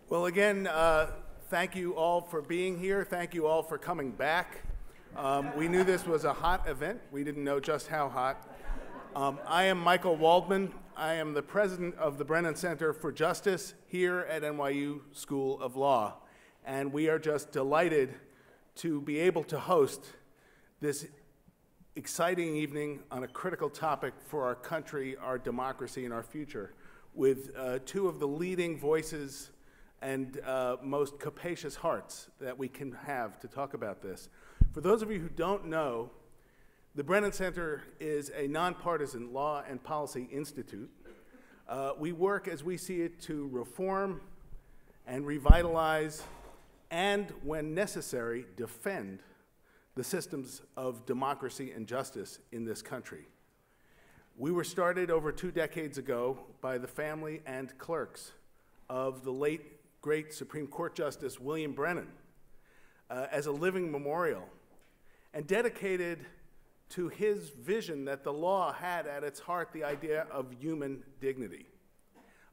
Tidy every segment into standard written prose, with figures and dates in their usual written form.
Well, again, thank you all for being here. Thank you all for coming back. We knew this was a hot event. We didn't know just how hot. I am Michael Waldman. I am the president of the Brennan Center for Justice here at NYU School of Law. And we are just delighted to be able to host this exciting evening on a critical topic for our country, our democracy, and our future, with two of the leading voices and most capacious hearts that we can have to talk about this. For those of you who don't know, the Brennan Center is a nonpartisan law and policy institute. We work, as we see it, to reform and revitalize and, when necessary, defend the systems of democracy and justice in this country. We were started over 2 decades ago by the family and clerks of the late great Supreme Court Justice William Brennan as a living memorial, and dedicated to his vision that the law had at its heart the idea of human dignity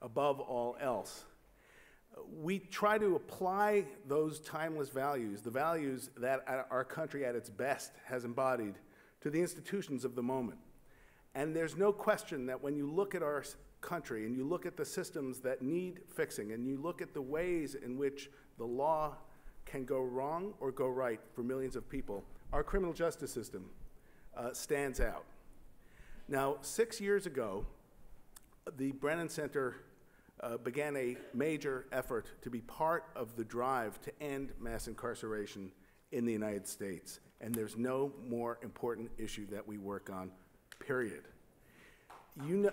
above all else. We try to apply those timeless values, the values that our country at its best has embodied, to the institutions of the moment. And there's no question that when you look at our country and you look at the systems that need fixing and you look at the ways in which the law can go wrong or go right for millions of people, our criminal justice system stands out. Now, 6 years ago, the Brennan Center began a major effort to be part of the drive to end mass incarceration in the United States. And there's no more important issue that we work on, period. You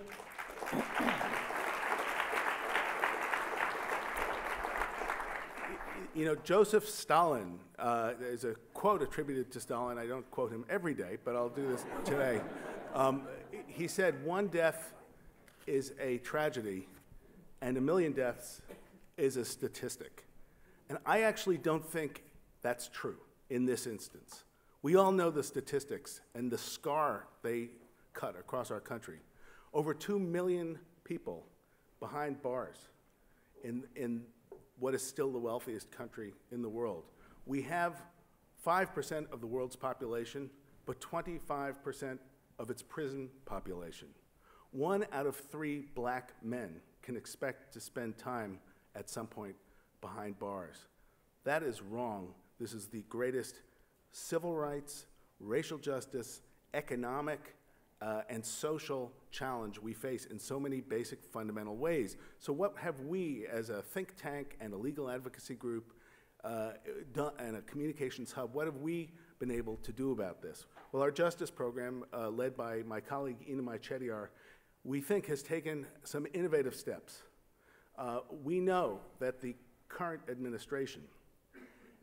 know, Joseph Stalin, there's a quote attributed to Stalin. I don't quote him every day, but I'll do this today. He said, "One death is a tragedy, and 1,000,000 deaths is a statistic." And I actually don't think that's true in this instance. We all know the statistics and the scar they cut across our country. Over 2 million people behind bars in what is still the wealthiest country in the world. We have 5% of the world's population, but 25% of its prison population. 1 out of 3 black men can expect to spend time at some point behind bars. That is wrong. This is the greatest civil rights, racial justice, economic, and social challenge we face in so many basic fundamental ways. So what have we as a think tank and a legal advocacy group done, and a communications hub, what have we been able to do about this? Well, our justice program, led by my colleague Ina Chettiar, we think has taken some innovative steps. We know that the current administration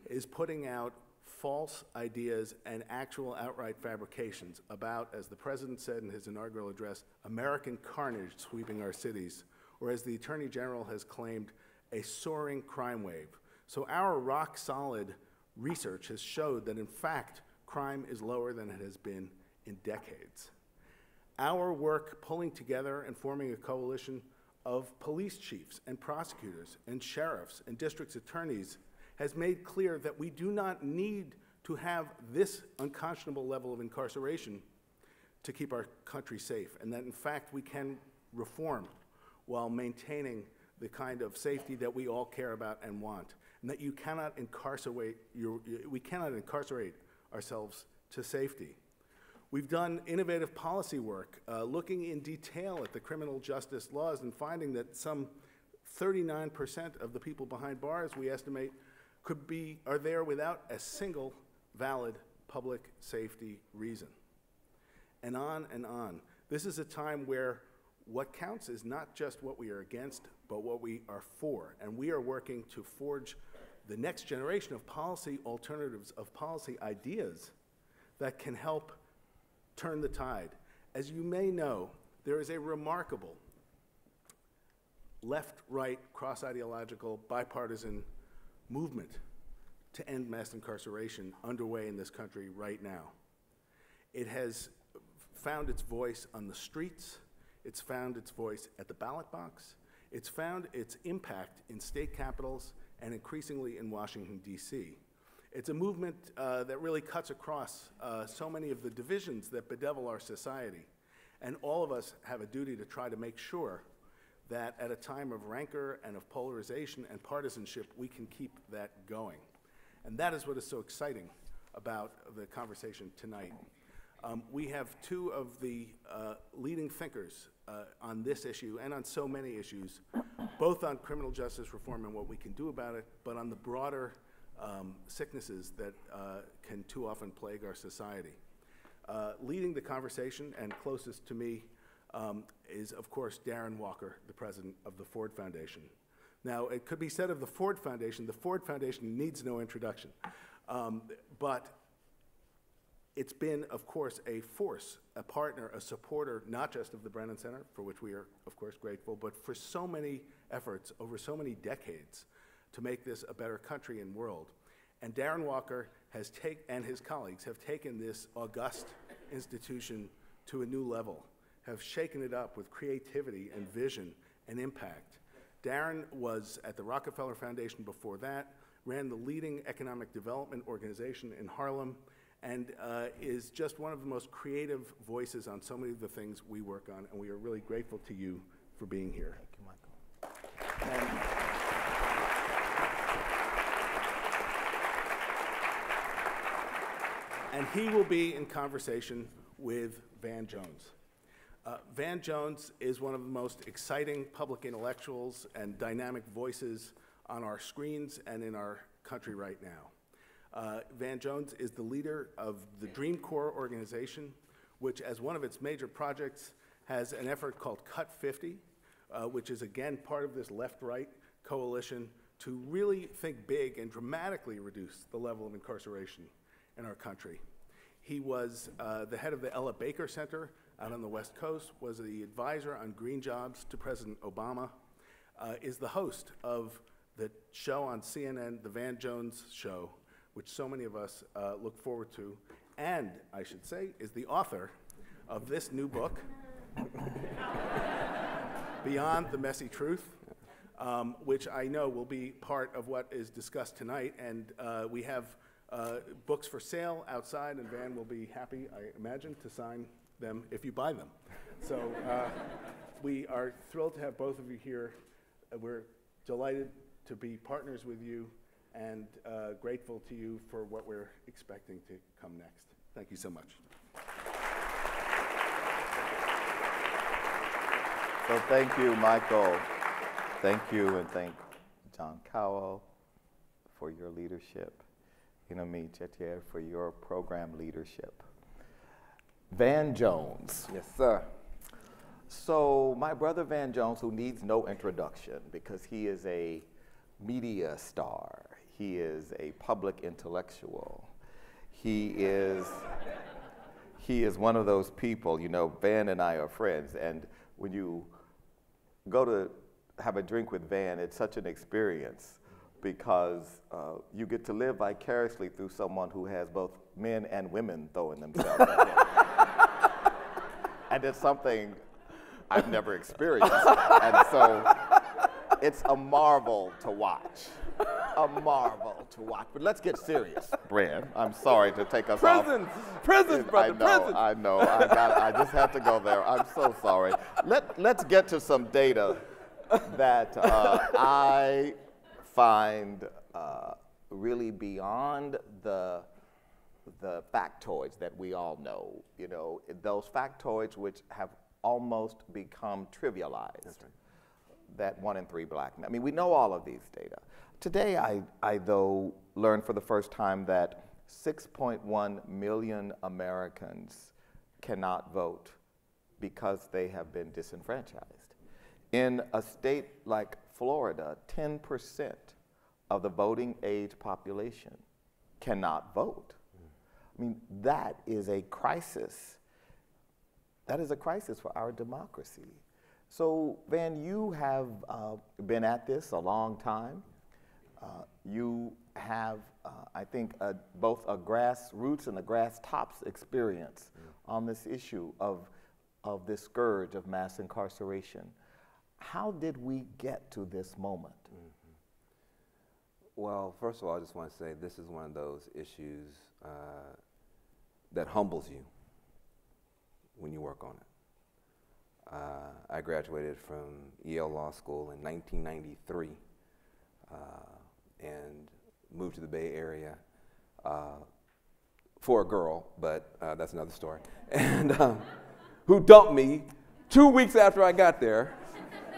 is putting out false ideas and actual outright fabrications about, as the president said in his inaugural address, American carnage sweeping our cities, or as the Attorney General has claimed, a soaring crime wave. So our rock-solid research has showed that, in fact, crime is lower than it has been in decades. Our work pulling together and forming a coalition of police chiefs and prosecutors and sheriffs and district attorneys has made clear that we do not need to have this unconscionable level of incarceration to keep our country safe, and that in fact we can reform while maintaining the kind of safety that we all care about and want, and that you cannot incarcerate we cannot incarcerate ourselves to safety. We've done innovative policy work, looking in detail at the criminal justice laws and finding that some 39% of the people behind bars, we estimate, are there without a single valid public safety reason. And on and on. This is a time where what counts is not just what we are against, but what we are for. And we are working to forge the next generation of policy alternatives, of policy ideas that can help turn the tide. As you may know, there is a remarkable left-right, cross-ideological, bipartisan movement to end mass incarceration underway in this country right now. It has found its voice on the streets. It's found its voice at the ballot box. It's found its impact in state capitals and increasingly in Washington, D.C. It's a movement that really cuts across so many of the divisions that bedevil our society. And all of us have a duty to try to make sure that at a time of rancor and of polarization and partisanship, we can keep that going. And that is what is so exciting about the conversation tonight. We have two of the leading thinkers on this issue and on so many issues, both on criminal justice reform and what we can do about it, but on the broader sicknesses that can too often plague our society. Leading the conversation and closest to me is, of course, Darren Walker, the president of the Ford Foundation. Now, it could be said of the Ford Foundation needs no introduction, but it's been, of course, a force, a partner, a supporter, not just of the Brennan Center, for which we are, of course, grateful, but for so many efforts over so many decades to make this a better country and world. And Darren Walker and his colleagues have taken this august institution to a new level, have shaken it up with creativity and vision and impact. Darren was at the Rockefeller Foundation before that, ran the leading economic development organization in Harlem, and is just one of the most creative voices on so many of the things we work on, and we are really grateful to you for being here. Thank you, Michael. And he will be in conversation with Van Jones. Van Jones is one of the most exciting public intellectuals and dynamic voices on our screens and in our country right now. Van Jones is the leader of the DreamCorps organization, which as one of its major projects has an effort called Cut 50, which is again part of this left-right coalition to really think big and dramatically reduce the level of incarceration in our country. He was the head of the Ella Baker Center out on the West Coast, was the advisor on green jobs to President Obama, is the host of the show on CNN, The Van Jones Show, which so many of us look forward to, and, I should say, is the author of this new book, Beyond the Messy Truth, which I know will be part of what is discussed tonight, and we have books for sale outside, and Van will be happy, I imagine, to sign them if you buy them. So we are thrilled to have both of you here. We're delighted to be partners with you and grateful to you for what we're expecting to come next. Thank you so much. So thank you, Michael. Thank you, and thank John Cowell for your leadership. Inami Chetier for your program leadership. Van Jones. Yes, sir. So my brother Van Jones, who needs no introduction because he is a media star, he is a public intellectual, he is one of those people, you know, Van and I are friends, and when you go to have a drink with Van, it's such an experience because you get to live vicariously through someone who has both men and women throwing themselves at him. And it's something I've never experienced. And so it's a marvel to watch. A marvel to watch. But let's get serious, Bren. I'm sorry to take us off. Prisons, brother, prisons. I know. I just had to go there. I'm so sorry. Let's get to some data that I find really beyond the factoids that we all know, you know, those factoids which have almost become trivialized. That's right. That 1 in 3 black men. I mean, we know all of these data. Today, I though learned for the first time that 6.1 million Americans cannot vote because they have been disenfranchised. In a state like Florida, 10% of the voting age population cannot vote. I mean, that is a crisis. That is a crisis for our democracy. So, Van, you have been at this a long time. You have, I think, both a grassroots and a grass tops experience on this issue of of this scourge of mass incarceration. How did we get to this moment? Well, first of all, I just want to say this is one of those issues that humbles you when you work on it. I graduated from Yale Law School in 1993 and moved to the Bay Area for a girl, but that's another story. And who dumped me 2 weeks after I got there.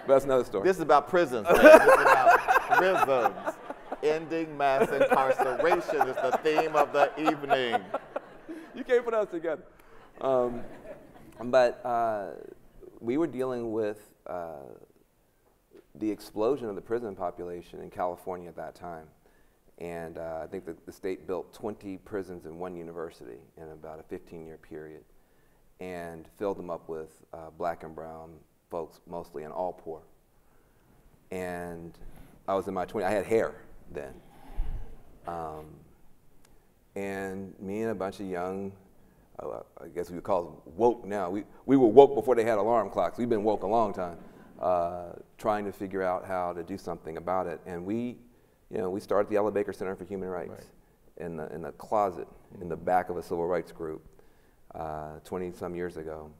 But that's another story. This is about prisons, man. This is about prisons. Ending mass incarceration is the theme of the evening. You can't put us together. But we were dealing with the explosion of the prison population in California at that time. And I think that the state built 20 prisons in one university in about a 15-year period and filled them up with black and brown folks mostly, and all poor. And I was in my 20s. I had hair then. And me and a bunch of young, I guess we would call them woke now. We were woke before they had alarm clocks. We've been woke a long time, trying to figure out how to do something about it. And we started the Ella Baker Center for Human Rights in the closet in the back of a civil rights group 20-some years ago.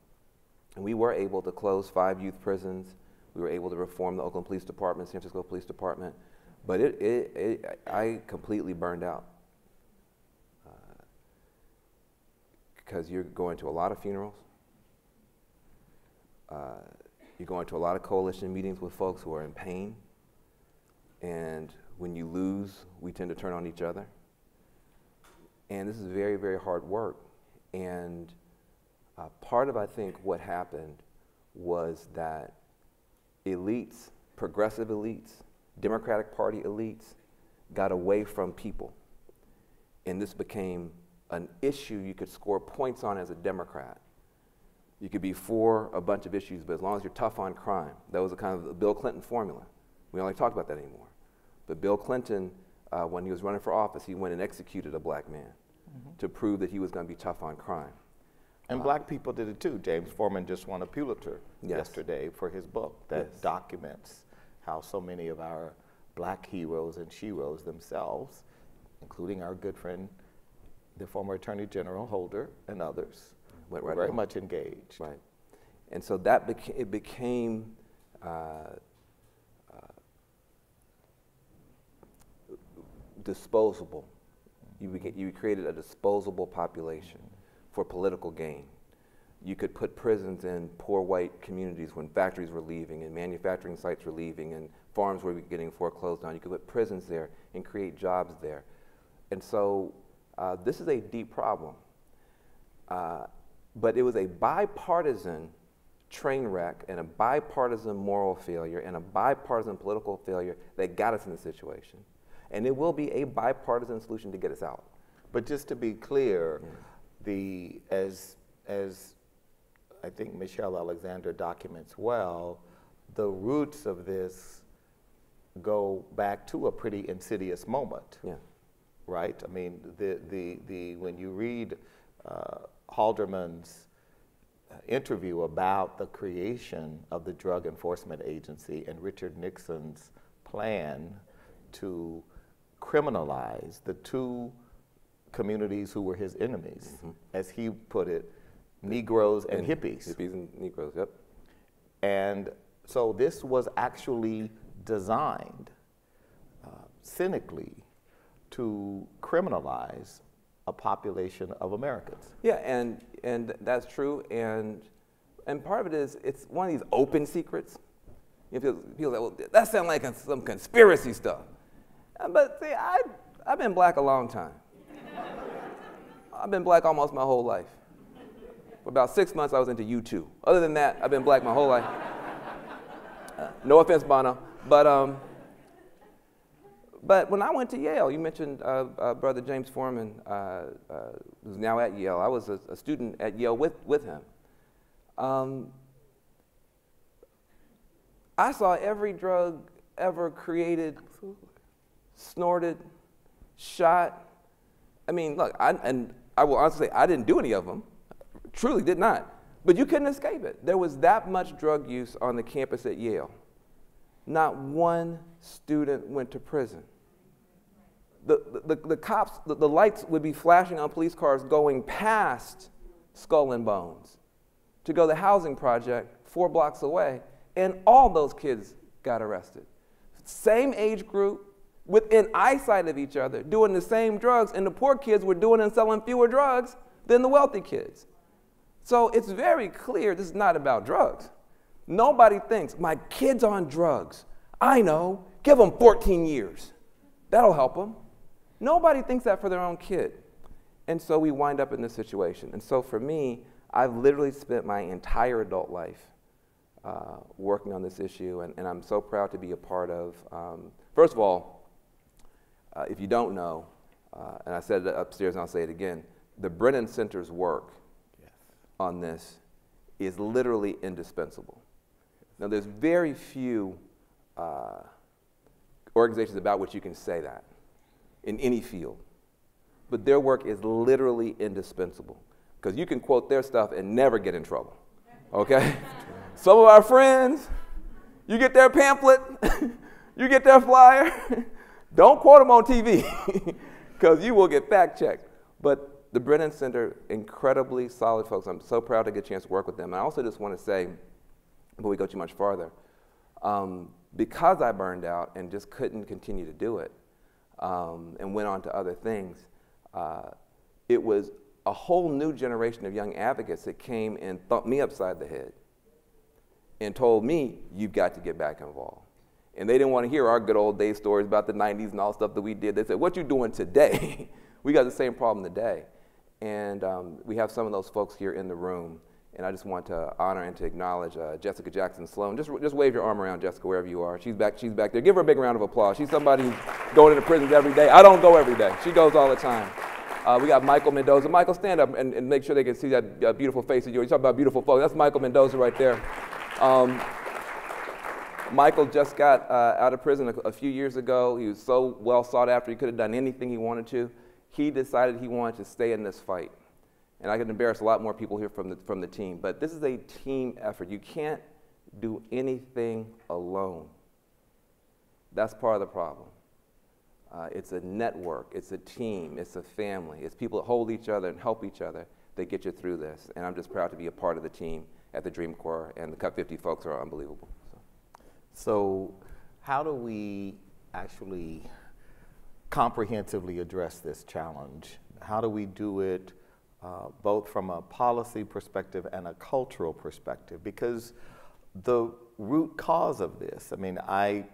And we were able to close 5 youth prisons. We were able to reform the Oakland Police Department, San Francisco Police Department. But I completely burned out. Because you're going to a lot of funerals. You're going to a lot of coalition meetings with folks who are in pain. And when you lose, we tend to turn on each other. And this is very, very hard work. And part of, I think, what happened was that elites, progressive elites, Democratic Party elites, got away from people. And this became an issue you could score points on as a Democrat. You could be for a bunch of issues, but as long as you're tough on crime. That was a kind of the Bill Clinton formula. We don't like to talk about that anymore. But Bill Clinton, when he was running for office, he went and executed a black man to prove that he was going to be tough on crime. And black people did it too. James Forman just won a Pulitzer yesterday for his book that documents how so many of our black heroes and sheroes themselves, including our good friend, the former Attorney General Holder, and others, were very much engaged. Right. And so that became disposable. You created a disposable population for political gain. You could put prisons in poor white communities when factories were leaving and manufacturing sites were leaving and farms were getting foreclosed on. You could put prisons there and create jobs there. And so this is a deep problem. But it was a bipartisan train wreck and a bipartisan moral failure and a bipartisan political failure that got us in this situation. And it will be a bipartisan solution to get us out. But just to be clear, as I think Michelle Alexander documents well, the roots of this go back to a pretty insidious moment. Yeah. Right? I mean, when you read Halderman's interview about the creation of the Drug Enforcement Agency and Richard Nixon's plan to criminalize the two communities who were his enemies, as he put it, Negroes and hippies. Hippies and Negroes, yep. And so this was actually designed cynically to criminalize a population of Americans. Yeah, and that's true, and part of it is it's one of these open secrets. People say, well, that sounds like some conspiracy stuff. But see, I've been black a long time. I've been black almost my whole life. For about 6 months, I was into U2. Other than that, I've been black my whole life. No offense, Bono, but when I went to Yale, you mentioned Brother James Forman, who's now at Yale. I was a student at Yale with him. I saw every drug ever created, snorted, shot. I mean, look, I will honestly say I didn't do any of them. Truly did not. But you couldn't escape it. There was that much drug use on the campus at Yale. Not one student went to prison. The cops, the lights would be flashing on police cars going past Skull and Bones to go to the housing project 4 blocks away, and all those kids got arrested. Same age group, within eyesight of each other, doing the same drugs, and the poor kids were doing and selling fewer drugs than the wealthy kids. So it's very clear this is not about drugs. Nobody thinks, my kid's on drugs. I know, give them 14 years. That'll help them. Nobody thinks that for their own kid. And so we wind up in this situation. And so for me, I've literally spent my entire adult life working on this issue, and I'm so proud to be a part of. First of all, if you don't know, and I said it upstairs and I'll say it again, the Brennan Center's work on this is literally indispensable. Now, there's very few organizations about which you can say that in any field, but their work is literally indispensable because you can quote their stuff and never get in trouble, okay? Some of our friends, you get their pamphlet, you get their flyer, don't quote them on TV because you will get fact-checked. But the Brennan Center, incredibly solid folks. I'm so proud to get a chance to work with them. And I also just want to say, before we go too much farther, because I burned out and just couldn't continue to do it and went on to other things, it was a whole new generation of young advocates that came and thumped me upside the head and told me, you've got to get back involved. And they didn't want to hear our good old days stories about the 90s and all the stuff that we did. They said, what you doing today? We got the same problem today. And we have some of those folks here in the room. And I just want to honor and to acknowledge Jessica Jackson Sloan. Just wave your arm around, Jessica, wherever you are. She's back there. Give her a big round of applause. She's somebody who's going into prisons every day. I don't go every day. She goes all the time. We got Michael Mendoza. Michael, stand up and make sure they can see that beautiful face of yours. You talk about beautiful folks. That's Michael Mendoza right there. Michael just got out of prison a few years ago. He was so well sought after. He could have done anything he wanted to. He decided he wanted to stay in this fight. And I could embarrass a lot more people here from the team. But this is a team effort. You can't do anything alone. That's part of the problem. It's a network. It's a team. It's a family. It's people that hold each other and help each other that get you through this. And I'm just proud to be a part of the team at the DreamCorps. And the Cut 50 folks are unbelievable. So how do we actually comprehensively address this challenge? How do we do it both from a policy perspective and a cultural perspective? Because the root cause of this, I mean, I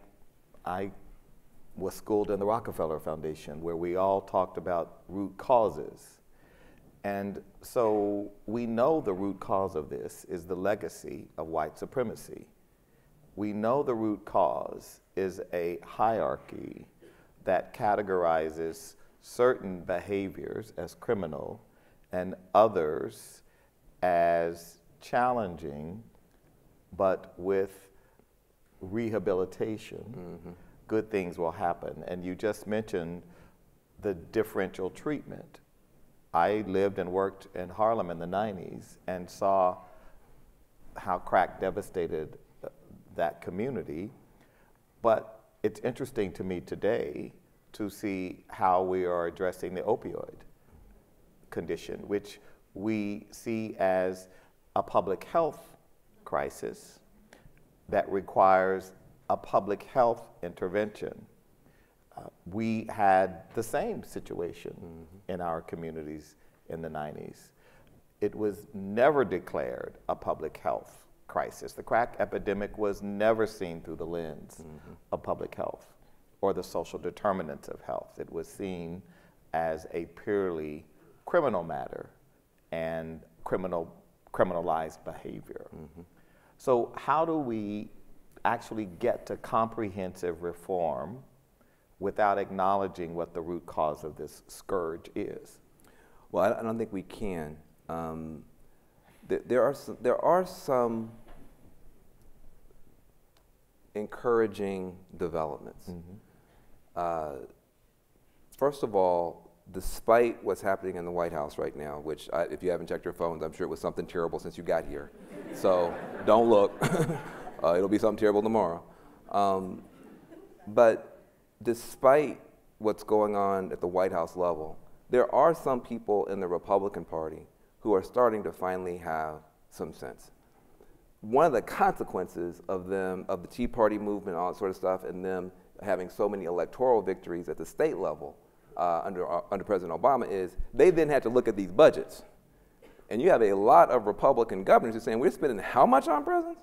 was schooled in the Rockefeller Foundation where we all talked about root causes. And so we know the root cause of this is the legacy of white supremacy. We know the root cause is a hierarchy that categorizes certain behaviors as criminal and others as challenging, but with rehabilitation, good things will happen. And you just mentioned the differential treatment. I lived and worked in Harlem in the 90s and saw how crack devastated that community, but it's interesting to me today to see how we are addressing the opioid condition, which we see as a public health crisis that requires a public health intervention. We had the same situation in our communities in the 90s. It was never declared a public health crisis. The crack epidemic was never seen through the lens of public health or the social determinants of health. It was seen as a purely criminal matter and criminalized behavior. So how do we actually get to comprehensive reform without acknowledging what the root cause of this scourge is? Well, I don't think we can. There are some encouraging developments. First of all, despite what's happening in the White House right now, which if you haven't checked your phones, I'm sure it was something terrible since you got here. So don't look. It'll be something terrible tomorrow. But despite what's going on at the White House level, there are some people in the Republican Party who are starting to finally have some sense. One of the consequences of the Tea Party movement, all that sort of stuff, and them having so many electoral victories at the state level under President Obama is they then had to look at these budgets. And you have a lot of Republican governors who are saying, we're spending how much on prisons?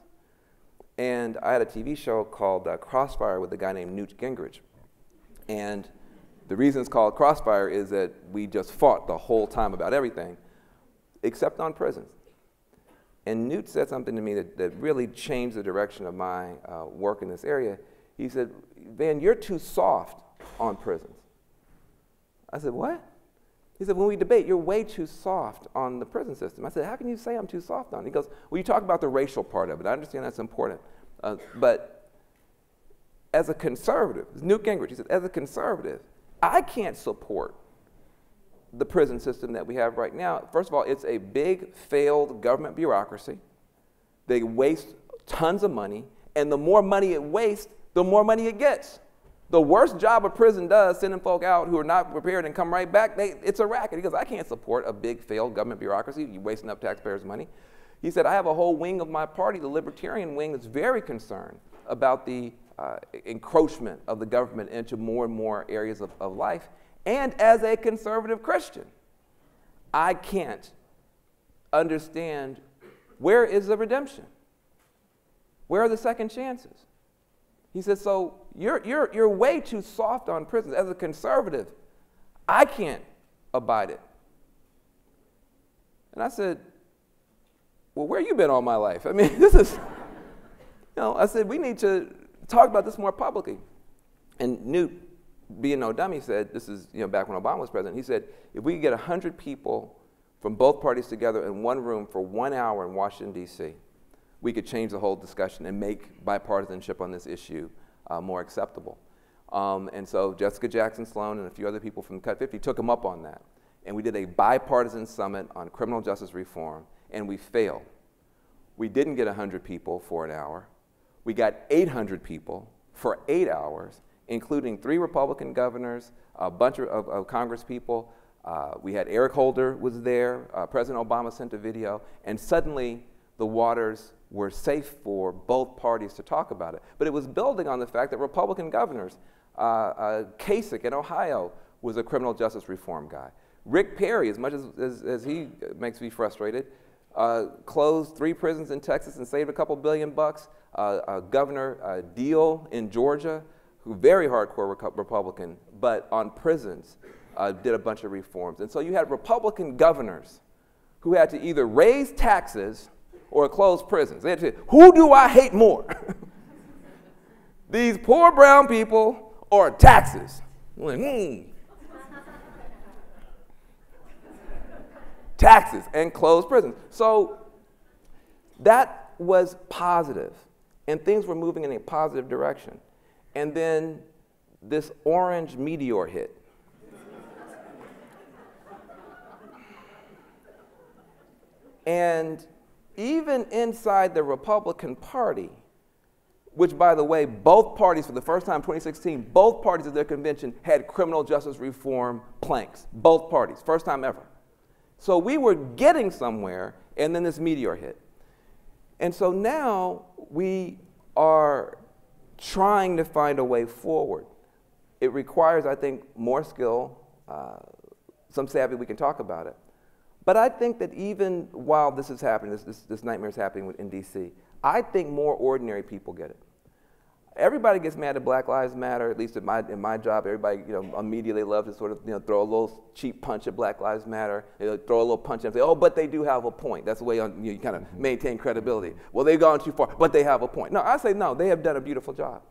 And I had a TV show called Crossfire with a guy named Newt Gingrich. And the reason it's called Crossfire is that we just fought the whole time about everything, except on prisons. And Newt said something to me that really changed the direction of my work in this area. He said, Van, you're too soft on prisons. I said, what? He said, when we debate, you're way too soft on the prison system. I said, how can you say I'm too soft on it? He goes, well, you talk about the racial part of it. I understand that's important. But as a conservative, Newt Gingrich, he said, as a conservative, I can't support the prison system that we have right now. First of all, it's a big, failed government bureaucracy. They waste tons of money, and the more money it wastes, the more money it gets. The worst job a prison does, sending folk out who are not prepared and come right back, it's a racket. He goes, I can't support a big, failed government bureaucracy. You're wasting up taxpayers' money. He said, I have a whole wing of my party, the Libertarian wing, that's very concerned about the encroachment of the government into more and more areas of life. And as a conservative Christian, I can't understand where is the redemption? Where are the second chances? He said, so you're way too soft on prisons. As a conservative, I can't abide it. And I said, well, where you been all my life? I mean, this is, I said, we need to talk about this more publicly. And Newt, being no dummy, said, this is back when Obama was president, he said, if we could get 100 people from both parties together in one room for 1 hour in Washington, D.C., we could change the whole discussion and make bipartisanship on this issue more acceptable. And so Jessica Jackson Sloan and a few other people from Cut 50 took him up on that. And we did a bipartisan summit on criminal justice reform, and we failed. We didn't get 100 people for an hour. We got 800 people for 8 hours, including 3 Republican governors, a bunch of Congress people. We had Eric Holder was there. President Obama sent a video, and suddenly the waters were safe for both parties to talk about it. But it was building on the fact that Republican governors, Kasich in Ohio was a criminal justice reform guy. Rick Perry, as much as he makes me frustrated, closed 3 prisons in Texas and saved a couple $billion bucks. Governor Deal in Georgia, who very hardcore Republican, but on prisons, did a bunch of reforms. And so you had Republican governors who had to either raise taxes or close prisons. They had to say, who do I hate more? These poor brown people or taxes? Like, taxes and close prisons. So that was positive, and things were moving in a positive direction. And then this orange meteor hit. And even inside the Republican Party, which, by the way, both parties, for the first time in 2016, both parties at their convention had criminal justice reform planks. Both parties, first time ever. So we were getting somewhere, and then this meteor hit. And so now we are trying to find a way forward. It requires, I think, more skill. Some savvy, we can talk about it. But I think that even while this is happening, this nightmare is happening in D.C., I think more ordinary people get it. Everybody gets mad at Black Lives Matter, at least in my job. Everybody, on media, they love to sort of throw a little cheap punch at Black Lives Matter. They throw a little punch and say, oh, but they do have a point. That's the way you kind of maintain credibility. Well, they've gone too far, but they have a point. No, I say no, they have done a beautiful job.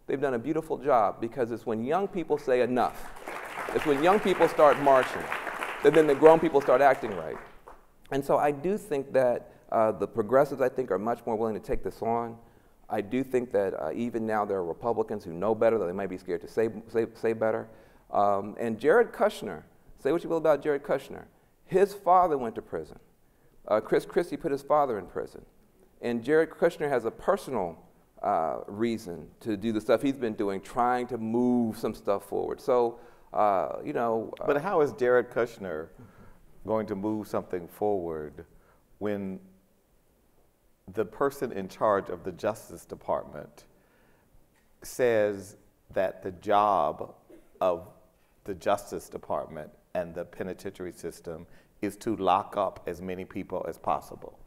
They've done a beautiful job because it's when young people say enough. It's when young people start marching that then the grown people start acting right. And so I do think that the progressives, I think, are much more willing to take this on. I do think that even now there are Republicans who know better, though they might be scared to say better. And Jared Kushner Say what you will about Jared Kushner. His father went to prison. Chris Christie put his father in prison. And Jared Kushner has a personal reason to do the stuff he's been doing, trying to move some stuff forward. So, you know. But how is Jared Kushner going to move something forward when the person in charge of the Justice Department says that the job of the Justice Department and the penitentiary system is to lock up as many people as possible?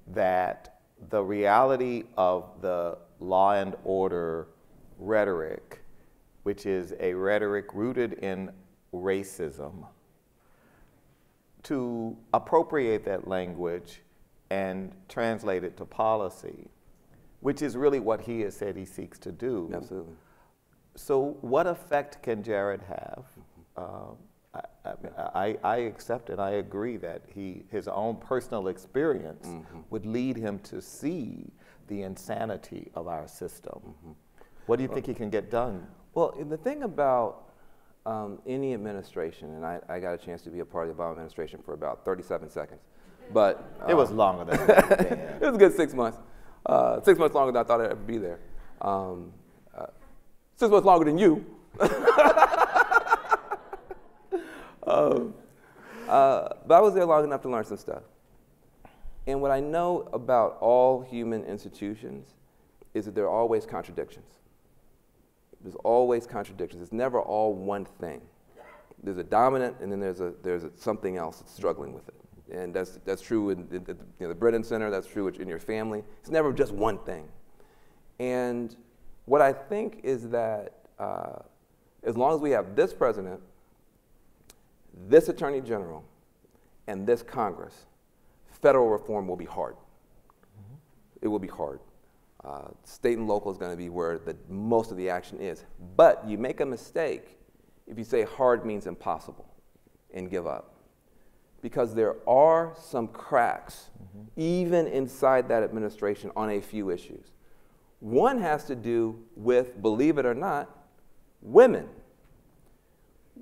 That the reality of the law and order rhetoric, which is a rhetoric rooted in racism, to appropriate that language and translate it to policy, which is really what he has said he seeks to do. Absolutely. So what effect can Jared have? I accept and I agree that his own personal experience would lead him to see the insanity of our system. What do you think he can get done? Well, the thing about any administration, and I got a chance to be a part of the Obama administration for about 37 seconds, but it was longer than that. It was a good 6 months. 6 months longer than I thought I'd ever be there. 6 months longer than you. But I was there long enough to learn some stuff. And what I know about all human institutions is that there are always contradictions. There's always contradictions. It's never all one thing. There's a dominant, and then there's something else that's struggling with it. And that's true in the Brennan Center. That's true in your family. It's never just one thing. And what I think is that as long as we have this president, this attorney general, and this Congress, federal reform will be hard. It will be hard. State and local is going to be where most of the action is. But you make a mistake if you say hard means impossible and give up. Because there are some cracks, even inside that administration, on a few issues. One has to do with, believe it or not, women.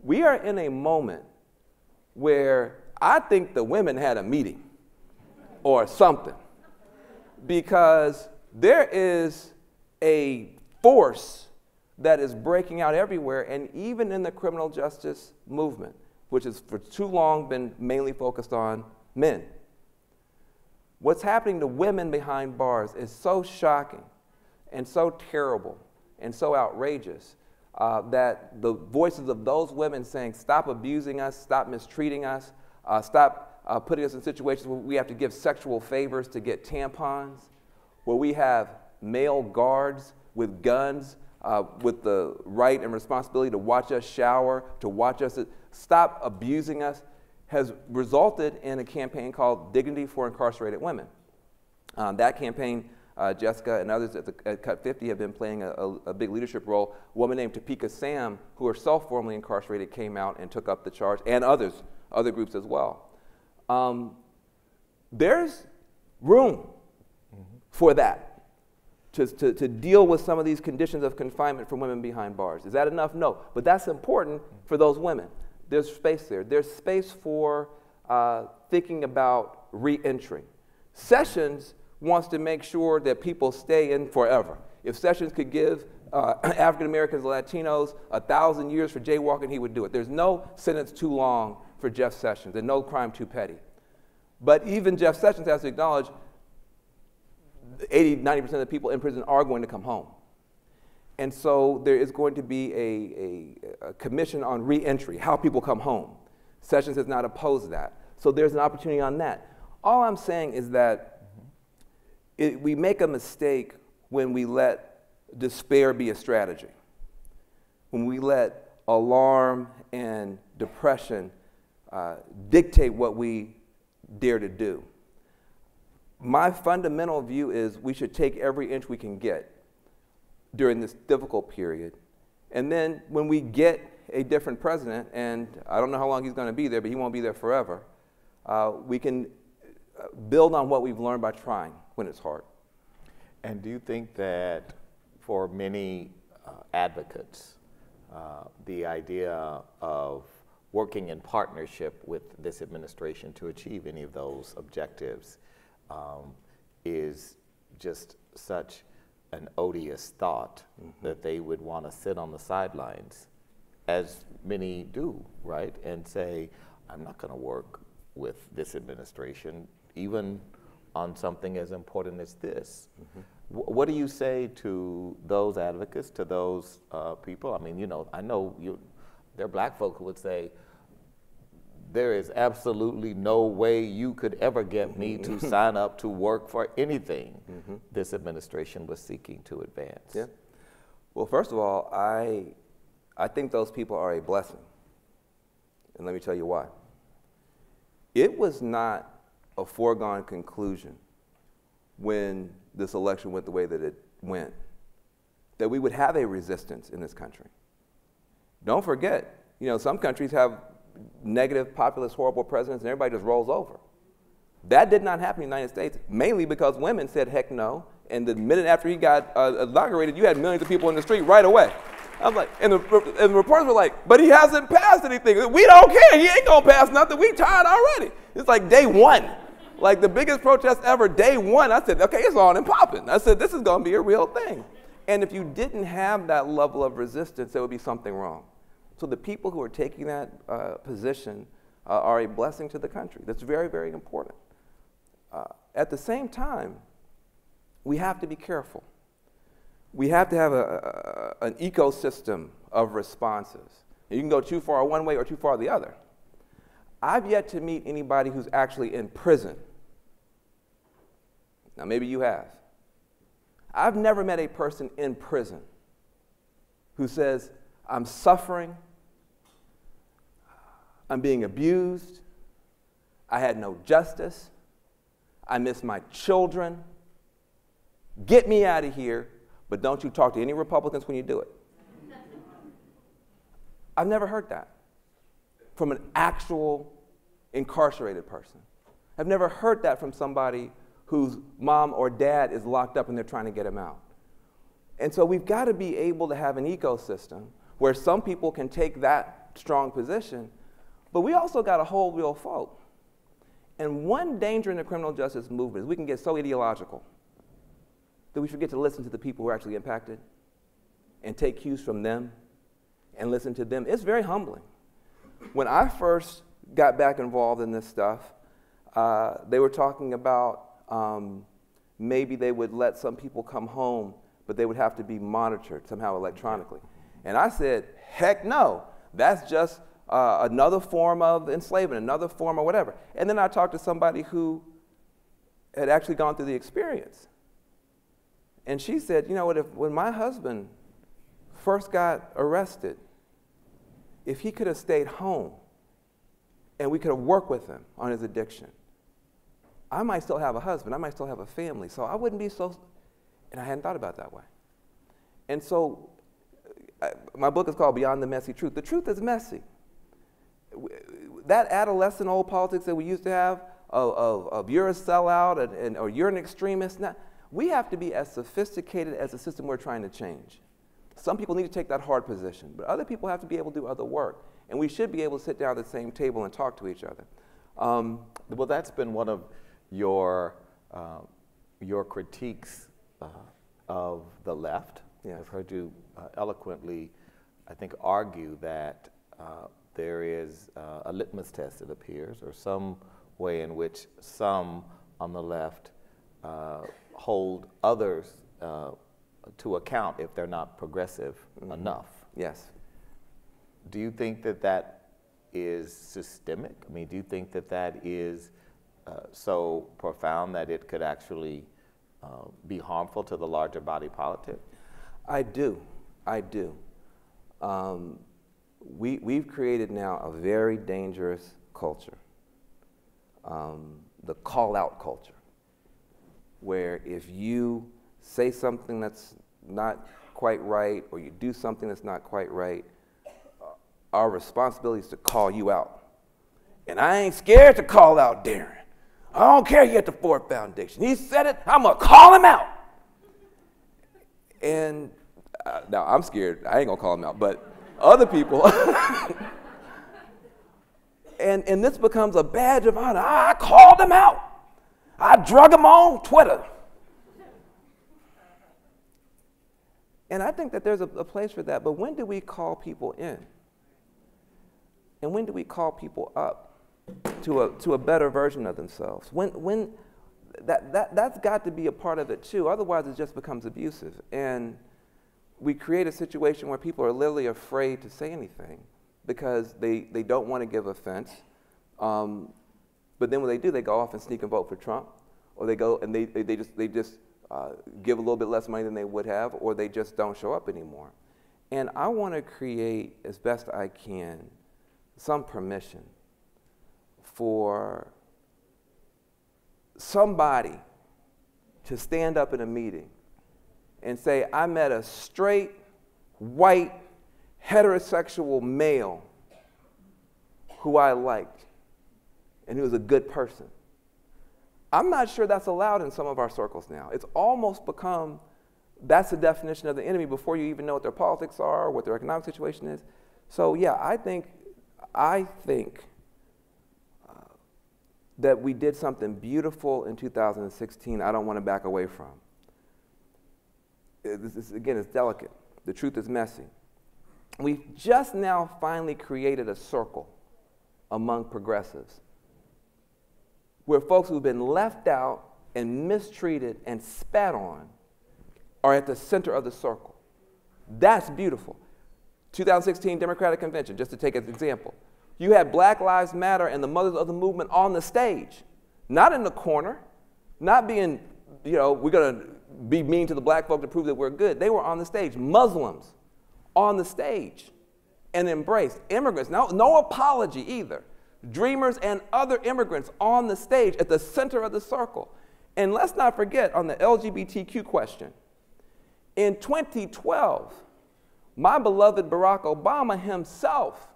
We are in a moment where I think the women had a meeting or something, because there is a force that is breaking out everywhere, and even in the criminal justice movement, which has for too long been mainly focused on men. What's happening to women behind bars is so shocking and so terrible and so outrageous that the voices of those women saying, stop abusing us, stop mistreating us, stop putting us in situations where we have to give sexual favors to get tampons, where we have male guards with guns with the right and responsibility to watch us shower, to watch us stop abusing us, has resulted in a campaign called Dignity for Incarcerated Women. That campaign, Jessica and others at Cut 50 have been playing a big leadership role. A woman named Topeka Sam, who herself formerly incarcerated, came out and took up the charge, and other groups as well. There's room for that, to deal with some of these conditions of confinement for women behind bars. Is that enough? No, but that's important for those women. There's space there. There's space for thinking about re-entry. Sessions wants to make sure that people stay in forever. If Sessions could give African Americans and Latinos 1,000 years for jaywalking, he would do it. There's no sentence too long for Jeff Sessions and no crime too petty. But even Jeff Sessions has to acknowledge 80–90% of the people in prison are going to come home. And so there is going to be a commission on re-entry, how people come home. Sessions has not opposed that. So there's an opportunity on that. All I'm saying is that we make a mistake when we let despair be a strategy, when we let alarm and depression dictate what we dare to do. My fundamental view is we should take every inch we can get during this difficult period. And then when we get a different president, and I don't know how long he's going to be there, but he won't be there forever, we can build on what we've learned by trying when it's hard. And do you think that for many advocates, the idea of working in partnership with this administration to achieve any of those objectives is just such an odious thought that they would want to sit on the sidelines, as many do, right, and say, I'm not going to work with this administration, even on something as important as this. What do you say to those advocates, to those people? I mean, you know, I know there are black folk who would say, there is absolutely no way you could ever get me to sign up to work for anything this administration was seeking to advance. Yeah. Well, first of all, I think those people are a blessing. And let me tell you why. It was not a foregone conclusion when this election went the way that it went, that we would have a resistance in this country. Don't forget, you know, some countries have negative, populist, horrible presidents and everybody just rolls over. That did not happen in the United States, mainly because women said heck no, and the minute after he got inaugurated, you had millions of people in the street right away. I was like, and the reporters were like, but he hasn't passed anything. We don't care, he ain't gonna pass nothing, we tired already. It's like day one. Like the biggest protest ever, day one, I said, okay, it's on and popping. I said, this is gonna be a real thing. And if you didn't have that level of resistance, there would be something wrong. So the people who are taking that position are a blessing to the country. That's very, very important. At the same time, we have to be careful. We have to have an ecosystem of responses. You can go too far one way or too far the other. I've yet to meet anybody who's actually in prison. Now, maybe you have. I've never met a person in prison who says, I'm suffering, I'm being abused, I had no justice, I miss my children, get me out of here, but don't you talk to any Republicans when you do it. I've never heard that from an actual incarcerated person. I've never heard that from somebody whose mom or dad is locked up and they're trying to get him out. And so we've got to be able to have an ecosystem where some people can take that strong position, but we also got to hold real folk. And one danger in the criminal justice movement is we can get so ideological that we forget to listen to the people who are actually impacted and take cues from them and listen to them. It's very humbling. When I first got back involved in this stuff, they were talking about maybe they would let some people come home, but they would have to be monitored somehow electronically. And I said, heck no, that's just another form of enslavement, another form of whatever. And then I talked to somebody who had actually gone through the experience. And she said, you know what, when my husband first got arrested, if he could have stayed home and we could have worked with him on his addiction, I might still have a husband, I might still have a family, so I wouldn't be so, and I hadn't thought about it that way. And so my book is called Beyond the Messy Truth. The truth is messy. That adolescent old politics that we used to have of you're a sellout or you're an extremist, now, we have to be as sophisticated as the system we're trying to change. Some people need to take that hard position, but other people have to be able to do other work. And we should be able to sit down at the same table and talk to each other. Well, that's been one of your critiques of the left. Yes. I've heard you eloquently, I think, argue that there is a litmus test, it appears, or some way in which some on the left hold others to account if they're not progressive enough. Yes. Do you think that that is systemic? I mean, do you think that that is so profound that it could actually be harmful to the larger body politic? I do. I do. We've created now a very dangerous culture, the call-out culture, where if you say something that's not quite right or you do something that's not quite right, our responsibility is to call you out. And I ain't scared to call out Darren. I don't care he at the Ford Foundation. He said it, I'm gonna call him out. And now I'm scared, I ain't gonna call him out, but other people, and this becomes a badge of honor. I called them out. I drug them on Twitter. And I think that there's a place for that, but when do we call people in? And when do we call people up to a better version of themselves? When that's got to be a part of it too, otherwise it just becomes abusive. And we create a situation where people are literally afraid to say anything because they don't want to give offense. But then when they do, they go off and sneak and vote for Trump, or they go and they just give a little bit less money than they would have, or they just don't show up anymore. And I want to create, as best I can, some permission for somebody to stand up in a meeting and say, I met a straight, white, heterosexual male who I liked, and he was a good person. I'm not sure that's allowed in some of our circles now. It's almost become, that's the definition of the enemy before you even know what their politics are, what their economic situation is. So yeah, I think that we did something beautiful in 2016 I don't want to back away from. Again, it's delicate. The truth is messy. We've just now finally created a circle among progressives where folks who've been left out and mistreated and spat on are at the center of the circle. That's beautiful. 2016 Democratic Convention, just to take an example. You had Black Lives Matter and the mothers of the movement on the stage, not in the corner, not being, we're going to be mean to the black folk to prove that we're good. They were on the stage. Muslims on the stage and embraced. Immigrants, no apology either. Dreamers and other immigrants on the stage at the center of the circle. And let's not forget on the LGBTQ question, in 2012, my beloved Barack Obama himself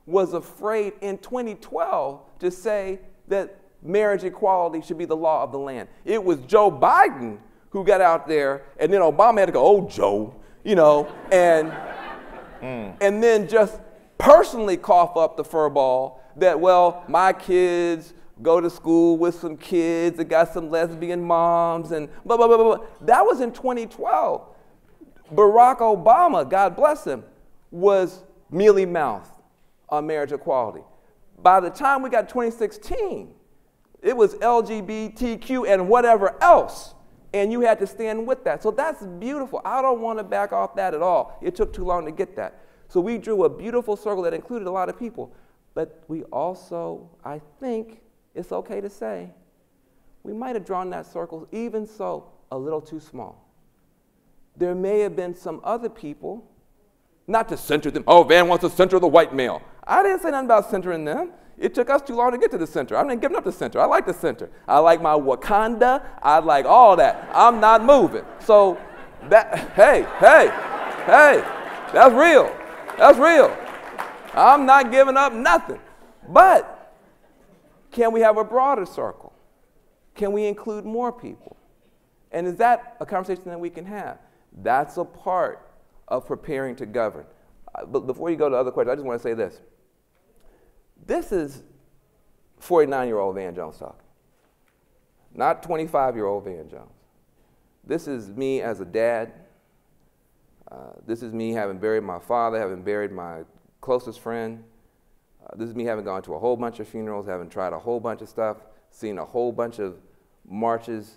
was afraid in 2012 to say that marriage equality should be the law of the land. It was Joe Biden who got out there, and then Obama had to go, oh, Joe, and then just personally cough up the furball that, well, my kids go to school with some kids that got some lesbian moms and blah, blah, blah, blah, blah. That was in 2012. Barack Obama, God bless him, was mealy-mouthed on marriage equality. By the time we got 2016, it was LGBTQ and whatever else, and you had to stand with that. So that's beautiful. I don't want to back off that at all. It took too long to get that. So we drew a beautiful circle that included a lot of people. But we also, I think it's okay to say, we might have drawn that circle, even so, a little too small. There may have been some other people, not to center them. Oh, Van wants to center the white male. I didn't say nothing about centering them. It took us too long to get to the center. I'm not giving up the center. I like the center. I like my Wakanda. I like all that. I'm not moving. So that, hey, that's real. That's real. I'm not giving up nothing. But can we have a broader circle? Can we include more people? And is that a conversation that we can have? That's a part of preparing to govern. But before you go to other questions, I just want to say this. This is 49-year-old Van Jones talking, not 25-year-old Van Jones. This is me as a dad. This is me having buried my father, having buried my closest friend. This is me having gone to a whole bunch of funerals, having tried a whole bunch of stuff, seen a whole bunch of marches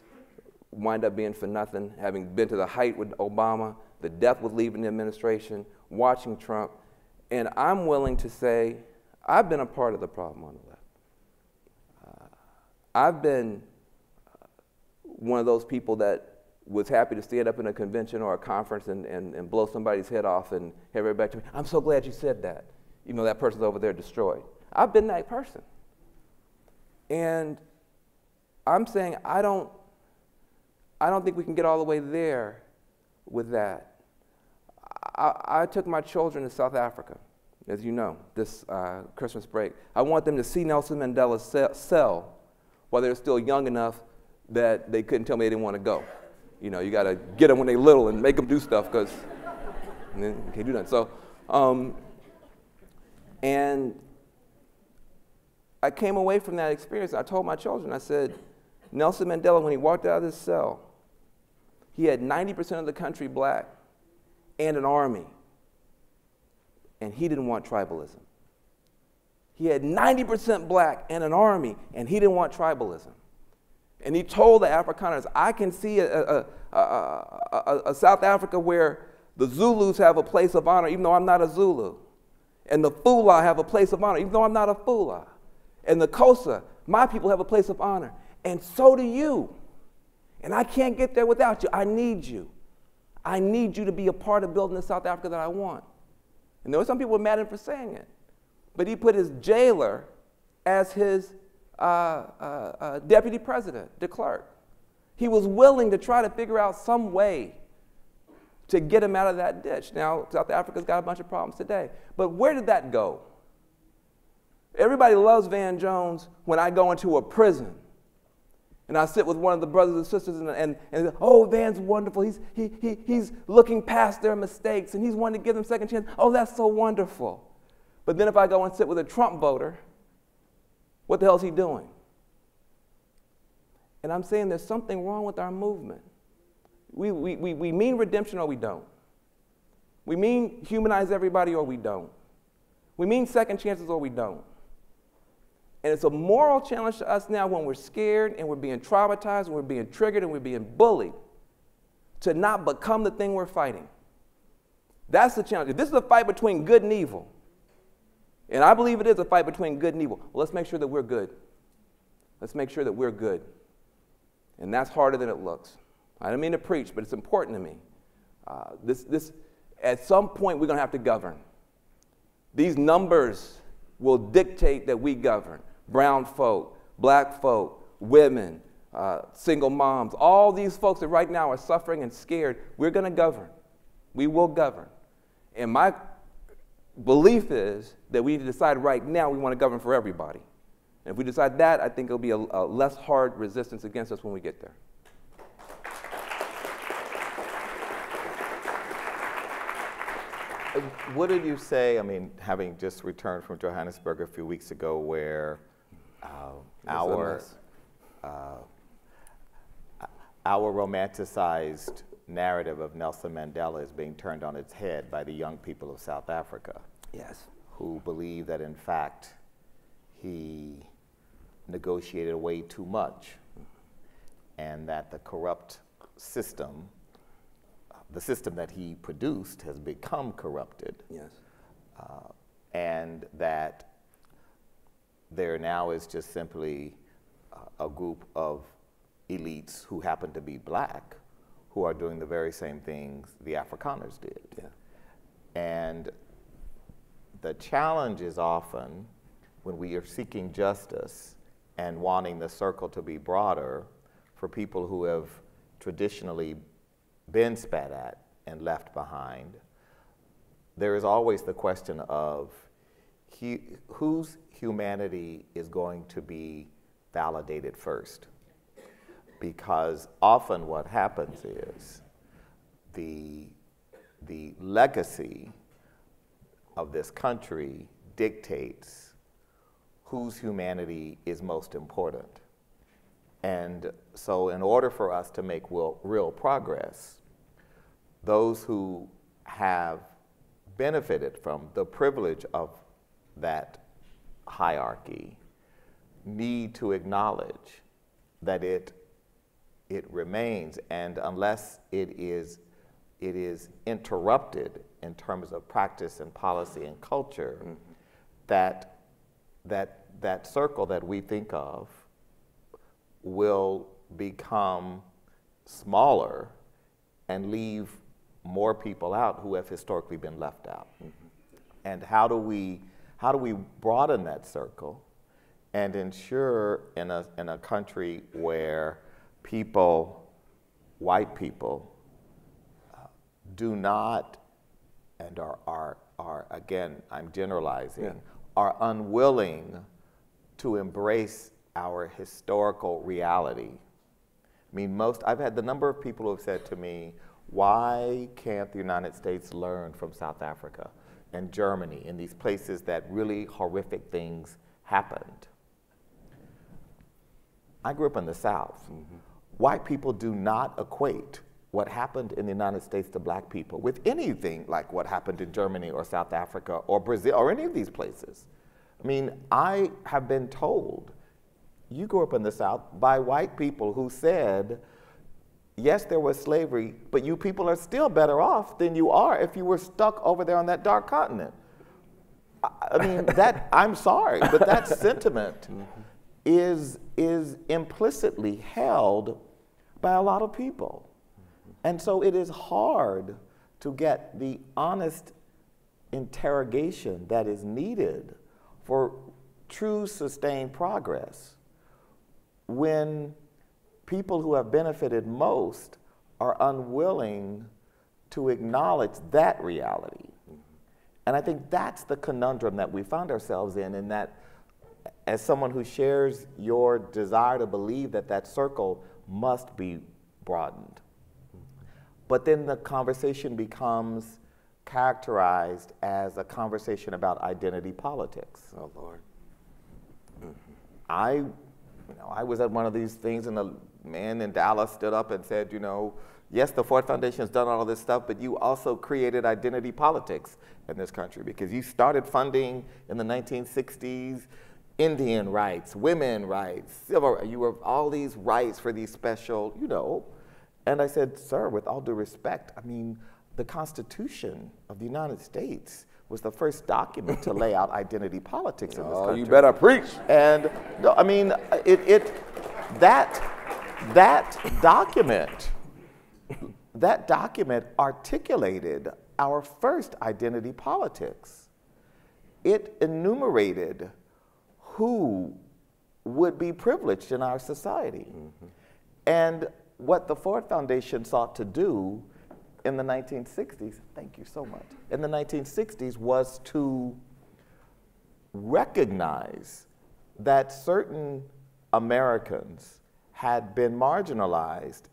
wind up being for nothing, having been to the height with Obama, the depth with leaving the administration, watching Trump. And I'm willing to say, I've been a part of the problem on the left. I've been one of those people that was happy to stand up in a convention or a conference and blow somebody's head off and have everybody to me, I'm so glad you said that. Even though that person's over there destroyed. I've been that person. And I'm saying I don't think we can get all the way there with that. I took my children to South Africa, as you know, this Christmas break. I want them to see Nelson Mandela's cell while they're still young enough that they couldn't tell me they didn't want to go. You got to get them when they're little and make them do stuff because you can't do that. So, and I came away from that experience, and I told my children, I said, Nelson Mandela, when he walked out of this cell, he had 90% of the country black and an army, and he didn't want tribalism. He had 90% black and an army, and he didn't want tribalism. And he told the Afrikaners, I can see a South Africa where the Zulus have a place of honor, even though I'm not a Zulu. And the Fula have a place of honor, even though I'm not a Fula. And the Xhosa, my people, have a place of honor. And so do you. And I can't get there without you. I need you. I need you to be a part of building the South Africa that I want. And there were some people who were mad at him for saying it. But he put his jailer as his deputy president, de Klerk. He was willing to try to figure out some way to get him out of that ditch. Now, South Africa's got a bunch of problems today. But where did that go? Everybody loves Van Jones when I go into a prison and I sit with one of the brothers and sisters and oh, Van's wonderful. He's looking past their mistakes and he's wanting to give them second chance. Oh, that's so wonderful. But then if I go and sit with a Trump voter, what the hell is he doing? And I'm saying there's something wrong with our movement. We mean redemption or we don't. We mean humanize everybody or we don't. We mean second chances or we don't. And it's a moral challenge to us now when we're scared and we're being traumatized and we're being triggered and we're being bullied to not become the thing we're fighting. That's the challenge. If this is a fight between good and evil, and I believe it is a fight between good and evil, well, let's make sure that we're good. Let's make sure that we're good. And that's harder than it looks. I don't mean to preach, but it's important to me. At some point, we're going to have to govern. These numbers will dictate that we govern. Brown folk, black folk, women, single moms, all these folks that right now are suffering and scared, we're going to govern. We will govern. And my belief is that we need to decide right now we want to govern for everybody. And if we decide that, I think it'll be a less hard resistance against us when we get there. What did you say, I mean, having just returned from Johannesburg a few weeks ago where our romanticized narrative of Nelson Mandela is being turned on its head by the young people of South Africa. Yes. Who believe that in fact he negotiated way too much and that the corrupt system, the system that he produced has become corrupted. Yes. And that there now is just simply a group of elites who happen to be black who are doing the very same things the Afrikaners did. Yeah. And the challenge is often when we are seeking justice and wanting the circle to be broader for people who have traditionally been spat at and left behind, there is always the question of whose humanity is going to be validated first. Because often what happens is the legacy of this country dictates whose humanity is most important. And so in order for us to make real progress, those who have benefited from the privilege of that hierarchy need to acknowledge that it remains, and unless it is interrupted in terms of practice and policy and culture, that circle that we think of will become smaller and leave more people out who have historically been left out. And how do we broaden that circle and ensure in a country where people, white people, do not and are again, I'm generalizing, are unwilling to embrace our historical reality. I mean, I've had the number of people who have said to me, why can't the United States learn from South Africa and Germany and these places that really horrific things happened? I grew up in the South. White people do not equate what happened in the United States to black people with anything like what happened in Germany or South Africa or Brazil or any of these places. I mean, I have been told, you grew up in the South by white people who said, yes, there was slavery, but you people are still better off than you are if you were stuck over there on that dark continent. I mean, I'm sorry, but that sentiment is implicitly held by a lot of people. And so it is hard to get the honest interrogation that is needed for true sustained progress when people who have benefited most are unwilling to acknowledge that reality. And I think that's the conundrum that we found ourselves in, and that as someone who shares your desire to believe that that circle must be broadened. But then the conversation becomes characterized as a conversation about identity politics. Oh, Lord. I was at one of these things, and the man in Dallas stood up and said, yes, the Ford Foundation has done all of this stuff, but you also created identity politics in this country because you started funding in the 1960s Indian rights, women rights, civil rights. You were all these rights for these special, And I said, sir, with all due respect, I mean, the Constitution of the United States was the first document to lay out identity politics in this country. You better preach. And no, I mean, that document articulated our first identity politics. It enumerated who would be privileged in our society. And what the Ford Foundation sought to do in the 1960s, thank you so much, in the 1960s was to recognize that certain Americans had been marginalized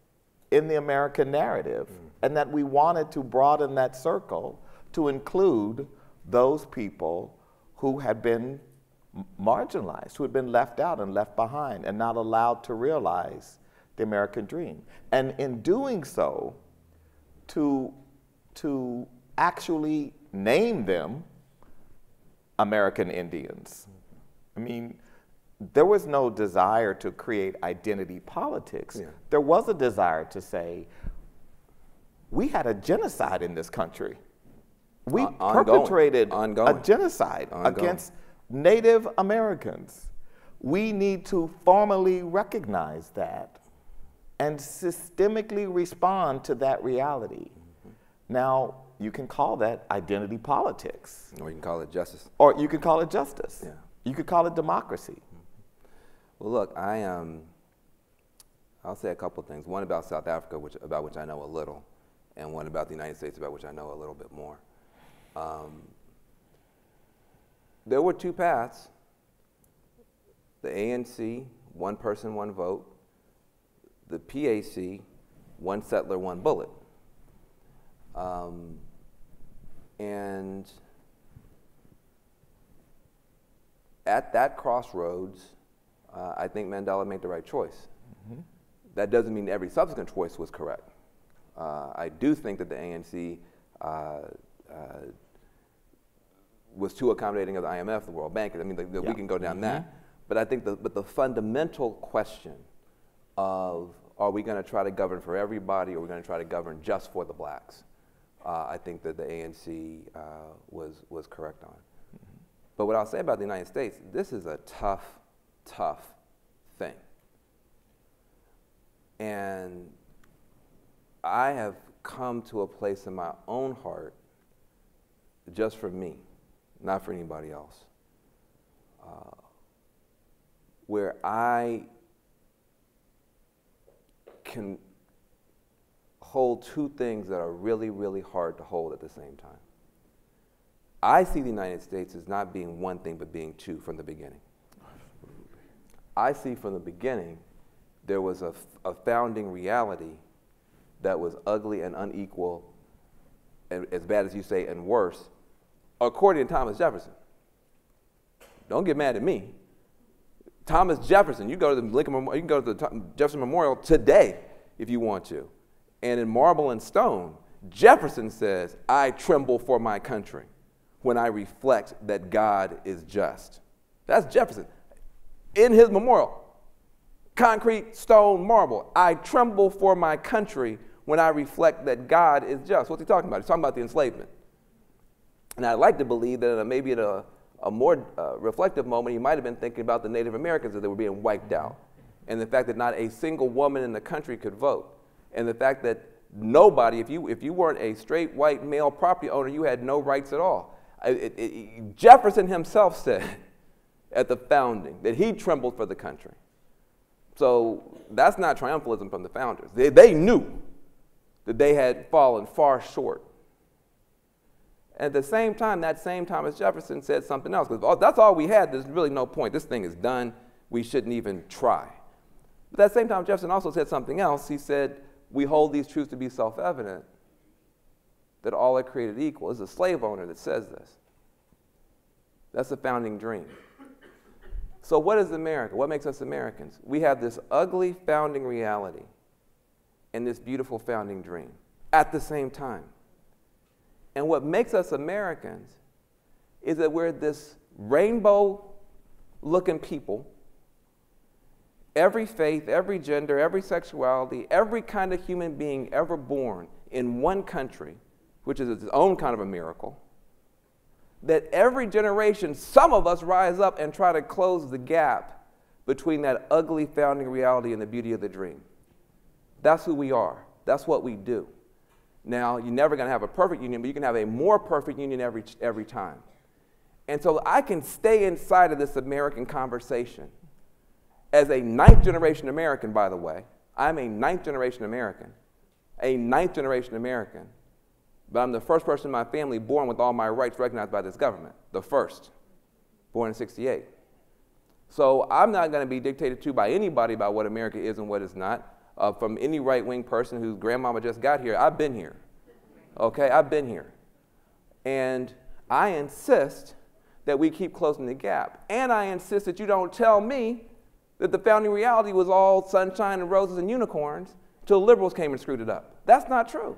in the American narrative, and that we wanted to broaden that circle to include those people who had been marginalized, who had been left out and left behind and not allowed to realize the American dream. And in doing so, to actually name them American Indians. I mean, there was no desire to create identity politics. Yeah. There was a desire to say, we had a genocide in this country. We perpetrated a genocide against Native Americans. We need to formally recognize that and systemically respond to that reality. Now, you can call that identity politics. Or you can call it justice. Or you can call it justice. Yeah. You could call it democracy. Well, look, I'll say a couple of things. One about South Africa, about which I know a little, and one about the United States, about which I know a little bit more. There were two paths. The ANC, one person, one vote. The PAC, one settler, one bullet. And at that crossroads, I think Mandela made the right choice. That doesn't mean every subsequent choice was correct. I do think that the ANC was too accommodating of the IMF, the World Bank. I mean, we can go down that. But I think the fundamental question of, are we going to try to govern for everybody, or are we going to try to govern just for the blacks? I think that the ANC was correct on. But what I'll say about the United States, this is a tough, tough thing. And I have come to a place in my own heart, just for me, not for anybody else, where I can hold two things that are really, really hard to hold at the same time. I see the United States as not being one thing, but being two from the beginning. I see from the beginning there was a founding reality that was ugly and unequal, and as bad as you say, and worse, according to Thomas Jefferson. Don't get mad at me. Thomas Jefferson, you go to the Lincoln, you can go to the Jefferson Memorial today if you want to. And in marble and stone, Jefferson says, I tremble for my country when I reflect that God is just. That's Jefferson. In his memorial, concrete, stone, marble, I tremble for my country when I reflect that God is just. What's he talking about? He's talking about the enslavement. And I'd like to believe that maybe at a more reflective moment, he might have been thinking about the Native Americans that they were being wiped out, and the fact that not a single woman in the country could vote, and the fact that nobody, if you weren't a straight white male property owner, you had no rights at all. Jefferson himself said at the founding that he trembled for the country. So that's not triumphalism from the founders. They knew that they had fallen far short. At the same time, that same Thomas Jefferson said something else, because that's all we had. There's really no point. This thing is done. We shouldn't even try. But that same time, Jefferson also said something else. He said, we hold these truths to be self-evident, that all are created equal. It's a slave owner that says this. That's the founding dream. So what is America? What makes us Americans? We have this ugly founding reality and this beautiful founding dream at the same time. And what makes us Americans is that we're this rainbow-looking people, every faith, every gender, every sexuality, every kind of human being ever born in one country, which is its own kind of a miracle, that every generation, some of us rise up and try to close the gap between that ugly founding reality and the beauty of the dream. That's who we are. That's what we do. Now, you're never going to have a perfect union, but you can have a more perfect union every time. And so I can stay inside of this American conversation as a ninth-generation American, by the way. I'm a ninth-generation American. A ninth-generation American. But I'm the first person in my family born with all my rights recognized by this government. The first. Born in '68. So I'm not going to be dictated to by anybody about what America is and what it's not. From any right-wing person whose grandmama just got here. I've been here. Okay, I've been here. And I insist that we keep closing the gap. And I insist that you don't tell me that the founding reality was all sunshine and roses and unicorns until liberals came and screwed it up. That's not true.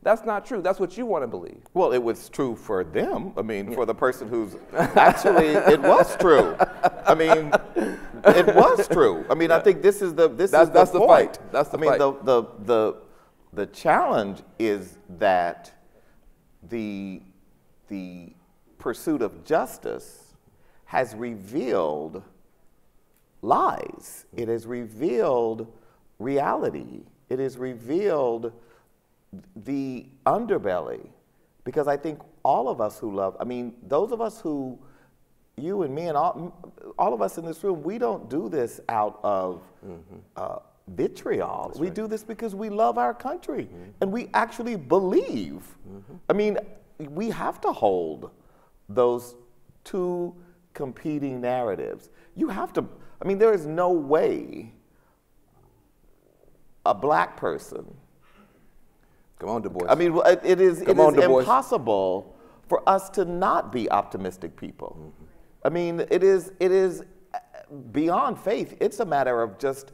That's not true. That's what you want to believe. Well, it was true for them. I mean, for the person who's actually, it was true. I mean, it was true. I mean, I think this is the that's the point. Fight. That's the fight. fight. The challenge is that the pursuit of justice has revealed lies. It has revealed reality. It has revealed the underbelly, because I think all of us who love, I mean, those of us who, you and me and all of us in this room, we don't do this out of vitriol. That's we do this because we love our country and we actually believe. I mean, we have to hold those two competing narratives. You have to, I mean, there is no way a black person, come on, Du Bois. I mean, it is impossible for us to not be optimistic people. I mean, it is beyond faith. It's a matter of just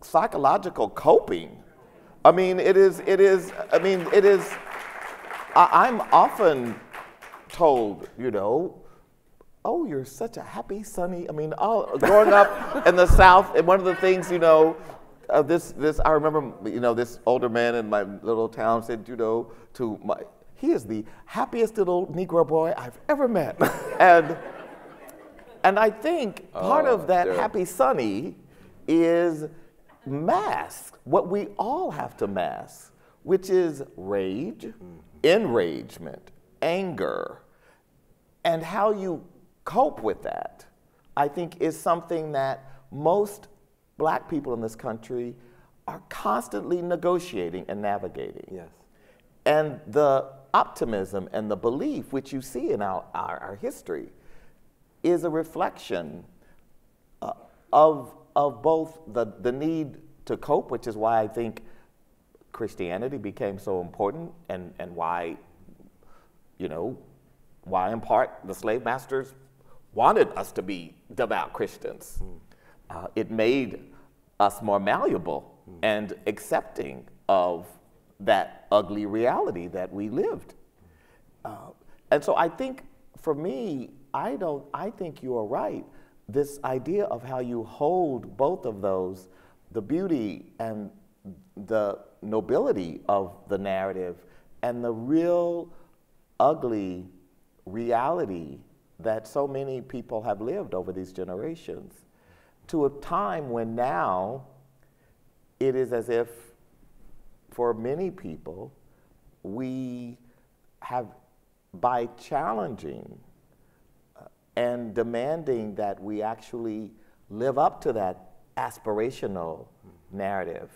psychological coping. I mean, I'm often told, you know, oh, you're such a happy, sunny, I mean, growing up in the South, and one of the things, you know, I remember, you know, this older man in my little town said, you know, he is the happiest little Negro boy I've ever met. and I think part of that happy sunny is mask what we all have to mask, which is rage, enragement, anger, and how you cope with that, I think, is something that most black people in this country are constantly negotiating and navigating. Yes. And the optimism and the belief, which you see in our history, is a reflection of both the need to cope, which is why I think Christianity became so important, and why, you know, why in part the slave masters wanted us to be devout Christians. It made us more malleable and accepting of that ugly reality that we lived. And so I think, for me, I think you are right. This idea of how you hold both of those, the beauty and the nobility of the narrative, and the real ugly reality that so many people have lived over these generations, to a time when now it is as if, for many people, we have, by challenging and demanding that we actually live up to that aspirational narrative,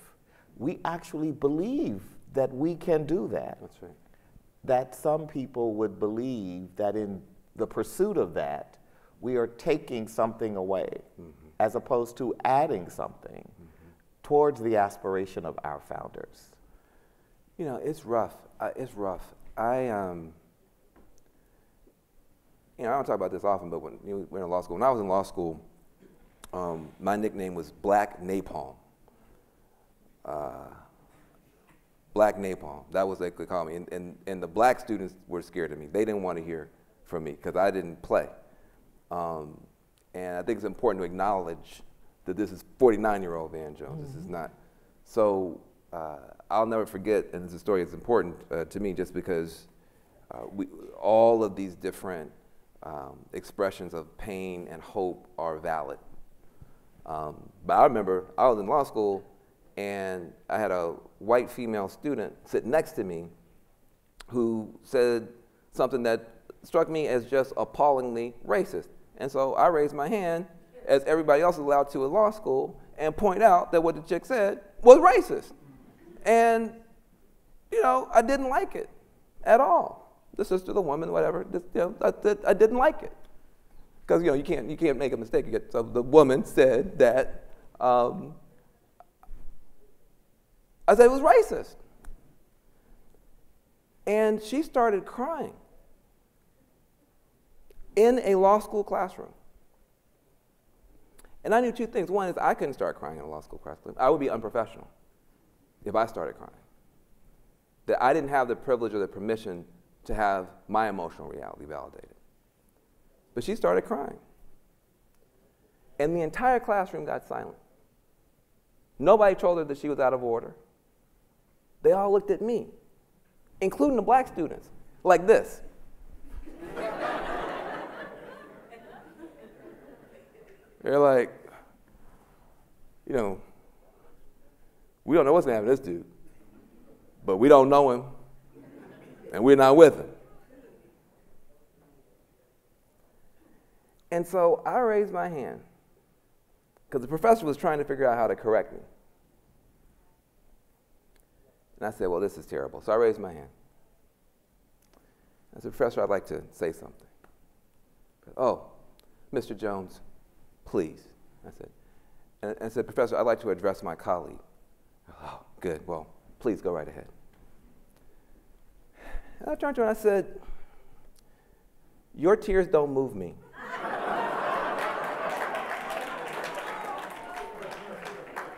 we actually believe that we can do that. That's right. That some people would believe that in the pursuit of that, we are taking something away, as opposed to adding something towards the aspiration of our founders. You know, it's rough. It's rough. You know, I don't talk about this often, but when we were in law school, when I was in law school, my nickname was Black Napalm. Black Napalm. That was what they called me. And the black students were scared of me. They didn't want to hear from me because I didn't play. And I think it's important to acknowledge that this is 49-year-old Van Jones. This is not. So I'll never forget, and this story is important to me just because all of these different expressions of pain and hope are valid. But I remember I was in law school and I had a white female student sit next to me who said something that struck me as just appallingly racist. And so I raised my hand, as everybody else is allowed to in law school, and point out that what the chick said was racist. And, you know, I didn't like it at all. The sister, the woman, whatever, just, you know, I didn't like it. Because, you know, you can't make a mistake. So the woman said that, I said it was racist. And she started crying in a law school classroom. And I knew two things. One is I couldn't start crying in a law school classroom. I would be unprofessional if I started crying. That I didn't have the privilege or the permission to have my emotional reality validated. But she started crying. And the entire classroom got silent. Nobody told her that she was out of order. They all looked at me, including the black students, like this. They're like, you know, we don't know what's going to happen to this dude, but we don't know him, and we're not with him. And so I raised my hand, because the professor was trying to figure out how to correct me. And I said, well, this is terrible. So I raised my hand. I said, Professor, I'd like to say something. Oh, Mr. Jones, please. I said, and I said, Professor, I'd like to address my colleague. Oh, good. Well, please go right ahead. And I turned to her and I said, your tears don't move me.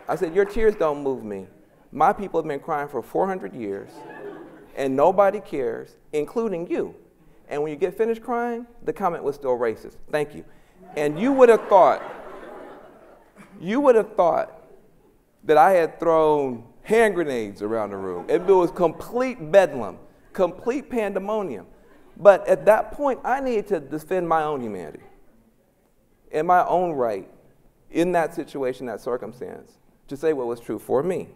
I said, your tears don't move me. My people have been crying for 400 years, and nobody cares, including you. And when you get finished crying, the comment was still racist. Thank you. And you would have thought that I had thrown hand grenades around the room. It was complete bedlam, complete pandemonium. But at that point, I needed to defend my own humanity and my own right in that situation, that circumstance, to say what was true for me.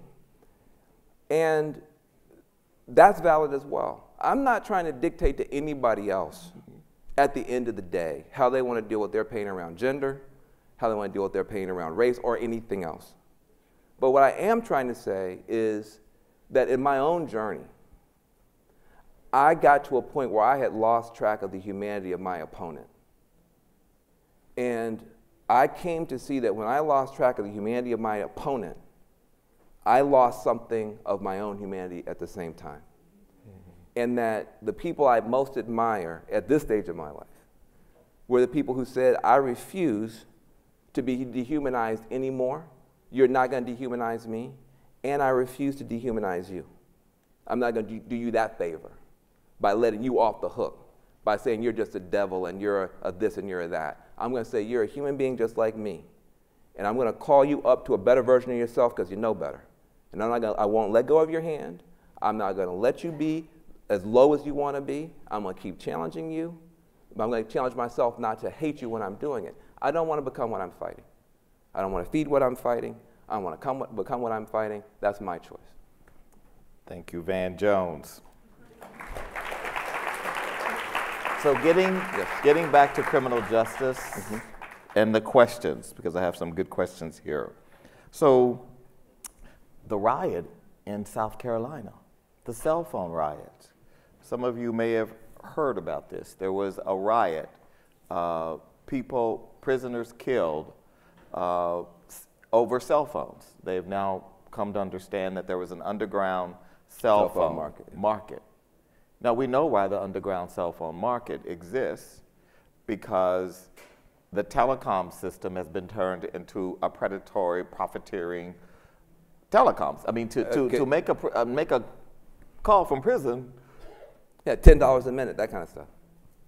And that's valid as well. I'm not trying to dictate to anybody else at the end of the day how they want to deal with their pain around gender, how they want to deal with their pain around race, or anything else. But what I am trying to say is that in my own journey, I got to a point where I had lost track of the humanity of my opponent. And I came to see that when I lost track of the humanity of my opponent, I lost something of my own humanity at the same time. And that the people I most admire at this stage of my life were the people who said, I refuse to be dehumanized anymore. You're not going to dehumanize me, and I refuse to dehumanize you. I'm not going to do you that favor by letting you off the hook, by saying you're just a devil and you're a this and you're a that. I'm going to say you're a human being just like me, and I'm going to call you up to a better version of yourself because you know better. And I won't let go of your hand. I'm not going to let you be as low as you want to be. I'm going to keep challenging you. But I'm going to challenge myself not to hate you when I'm doing it. I don't want to become what I'm fighting. I don't want to feed what I'm fighting. I don't want to become what I'm fighting. That's my choice. Thank you, Van Jones. So getting back to criminal justice and the questions, because I have some good questions here. So the riot in South Carolina, the cell phone riot. Some of you may have heard about this. There was a riot, prisoners killed over cell phones. They've now come to understand that there was an underground cell phone market. Now we know why the underground cell phone market exists, because the telecom system has been turned into a predatory, profiteering telecoms. I mean, to make a call from prison. Yeah, $10 a minute, that kind of stuff.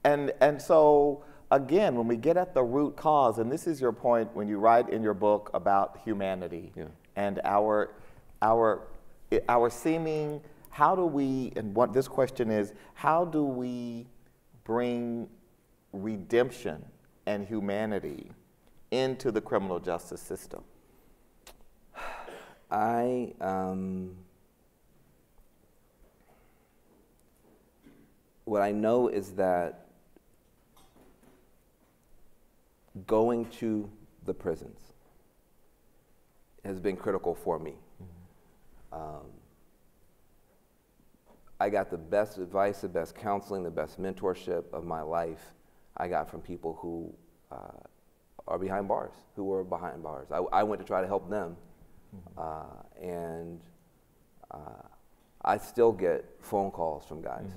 And so, again, when we get at the root cause, and this is your point when you write in your book about humanity and our seeming, how do we, and what this question is, how do we bring redemption and humanity into the criminal justice system? What I know is that going to the prisons has been critical for me. I got the best advice, the best counseling, the best mentorship of my life I got from people who are behind bars, who were behind bars. I went to try to help them, and I still get phone calls from guys.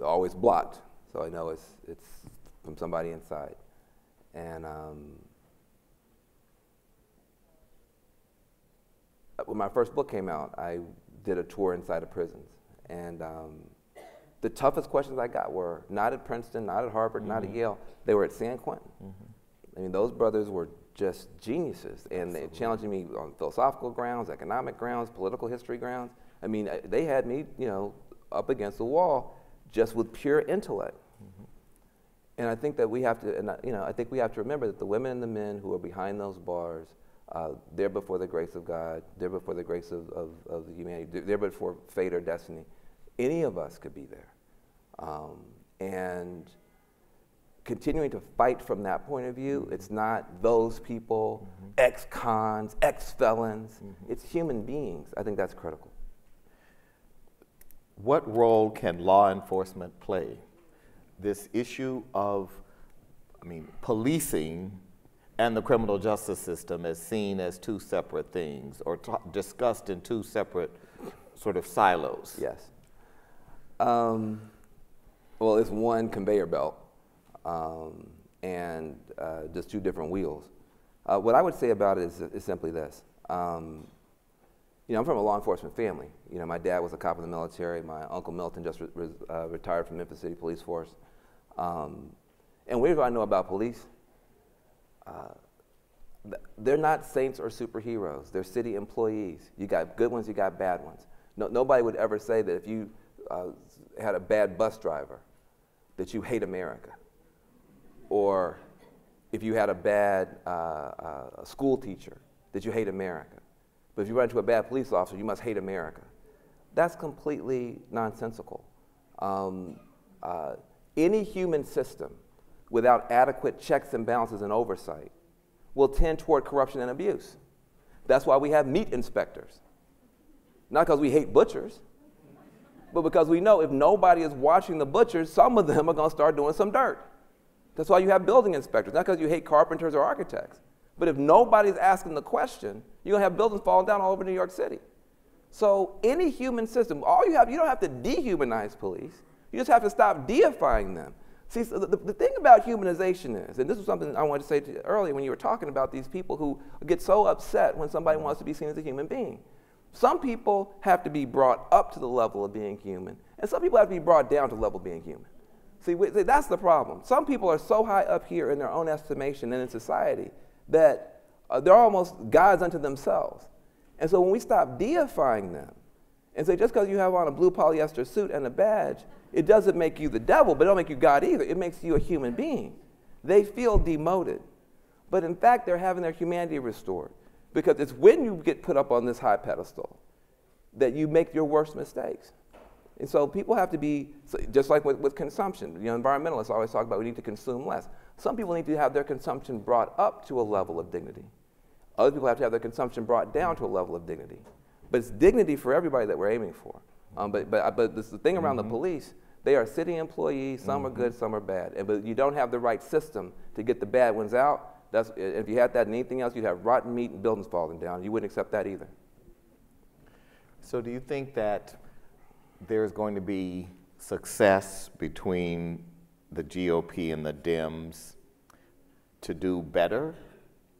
Always blocked, so I know it's from somebody inside. And when my first book came out, I did a tour inside of prisons, and the toughest questions I got were not at Princeton, not at Harvard, not at Yale. They were at San Quentin. I mean, those brothers were just geniuses, and they challenging me on philosophical grounds, economic grounds, political history grounds. I mean, they had me, up against the wall just with pure intellect. And I think that we have to, I think we have to remember that the women and the men who are behind those bars, they're before the grace of God, they're before the grace of humanity, they're before fate or destiny. Any of us could be there. And continuing to fight from that point of view, it's not those people, ex-cons, ex-felons, it's human beings. I think that's critical. What role can law enforcement play? This issue of, policing and the criminal justice system is seen as two separate things, or discussed in two separate sort of silos. Yes. Well, it's one conveyor belt and just two different wheels. What I would say about it is simply this. I'm from a law enforcement family. My dad was a cop in the military. My Uncle Milton just retired from Memphis City Police Force. And what do I know about police? They're not saints or superheroes. They're city employees. You got good ones, you got bad ones. Nobody would ever say that if you had a bad bus driver, that you hate America. Or if you had a bad school teacher, that you hate America. But if you run into a bad police officer, you must hate America. That's completely nonsensical. Any human system without adequate checks and balances and oversight will tend toward corruption and abuse. That's why we have meat inspectors. Not because we hate butchers, but because we know if nobody is watching the butchers, some of them are going to start doing some dirt. That's why you have building inspectors, not because you hate carpenters or architects. But if nobody's asking the question, you're going to have buildings falling down all over New York City. So any human system, you don't have to dehumanize police. You just have to stop deifying them. See, so the thing about humanization is, and this is something I wanted to say to you earlier when you were talking about these people who get so upset when somebody wants to be seen as a human being. Some people have to be brought up to the level of being human, and some people have to be brought down to the level of being human. See, that's the problem. Some people are so high up here in their own estimation and in society that they're almost gods unto themselves. And so when we stop deifying them and say just because you have on a blue polyester suit and a badge, it doesn't make you the devil, but it don't make you God either. It makes you a human being. They feel demoted. But in fact, they're having their humanity restored. Because it's when you get put up on this high pedestal that you make your worst mistakes. And so people have to be, just like with consumption, environmentalists always talk about we need to consume less. Some people need to have their consumption brought up to a level of dignity. Other people have to have their consumption brought down to a level of dignity. But it's dignity for everybody that we're aiming for. But this is the thing around the police. They are city employees. Some are good, some are bad. But you don't have the right system to get the bad ones out. If you had that and anything else, you'd have rotten meat and buildings falling down. You wouldn't accept that either. So do you think that there's going to be success between the GOP and the Dems to do better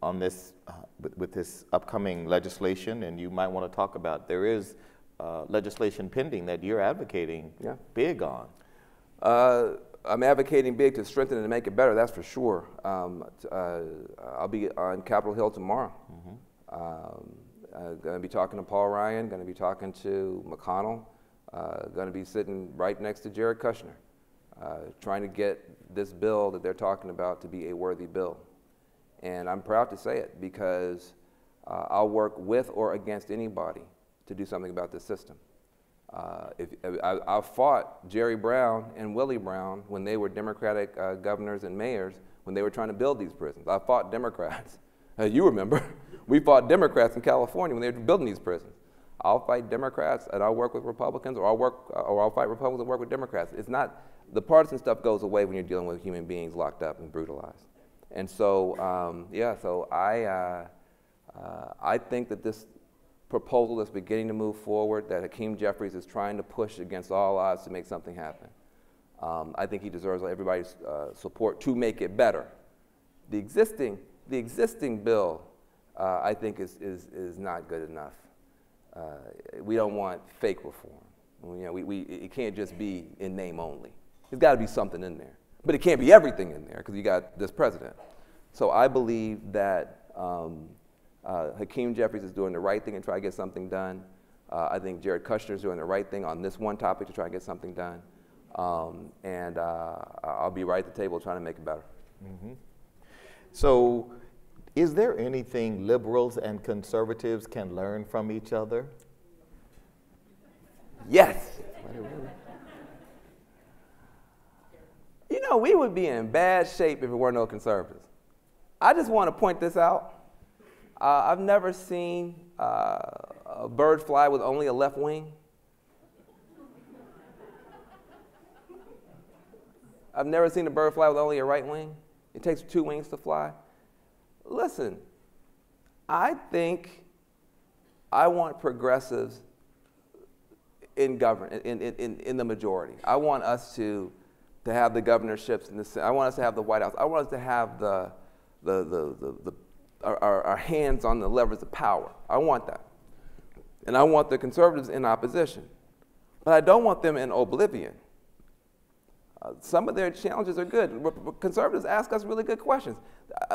on this, with this upcoming legislation? And you might want to talk about, there is legislation pending that you're advocating big on. I'm advocating big to strengthen it and make it better, that's for sure. I'll be on Capitol Hill tomorrow. Going to be talking to Paul Ryan, going to be talking to McConnell, going to be sitting right next to Jared Kushner, trying to get this bill that they're talking about to be a worthy bill. And I'm proud to say it because I'll work with or against anybody to do something about this system. I fought Jerry Brown and Willie Brown when they were Democratic governors and mayors when they were trying to build these prisons. I fought Democrats. You remember, we fought Democrats in California when they were building these prisons. I'll fight Democrats and I'll work with Republicans, or I'll fight Republicans and work with Democrats. It's not, the partisan stuff goes away when you're dealing with human beings locked up and brutalized. And so, I think that this proposal that's beginning to move forward, that Hakeem Jeffries is trying to push against all odds to make something happen. I think he deserves everybody's support to make it better. The existing bill, I think, is not good enough. We don't want fake reform. It can't just be in name only. There's got to be something in there. But it can't be everything in there because you got this president. So I believe that Hakeem Jeffries is doing the right thing and try to get something done. I think Jared Kushner is doing the right thing on this one topic to try to get something done. And I'll be right at the table trying to make it better. So is there anything liberals and conservatives can learn from each other? Yes. We would be in bad shape if there were no conservatives. I just want to point this out. I've never seen a bird fly with only a left wing. I've never seen a bird fly with only a right wing. It takes 2 wings to fly. Listen, I think I want progressives in government, in the majority. I want us to have the governorships in the Senate. I want us to have the White House. I want us to have our hands on the levers of power. I want that. And I want the conservatives in opposition. But I don't want them in oblivion. Some of their challenges are good. Conservatives ask us really good questions.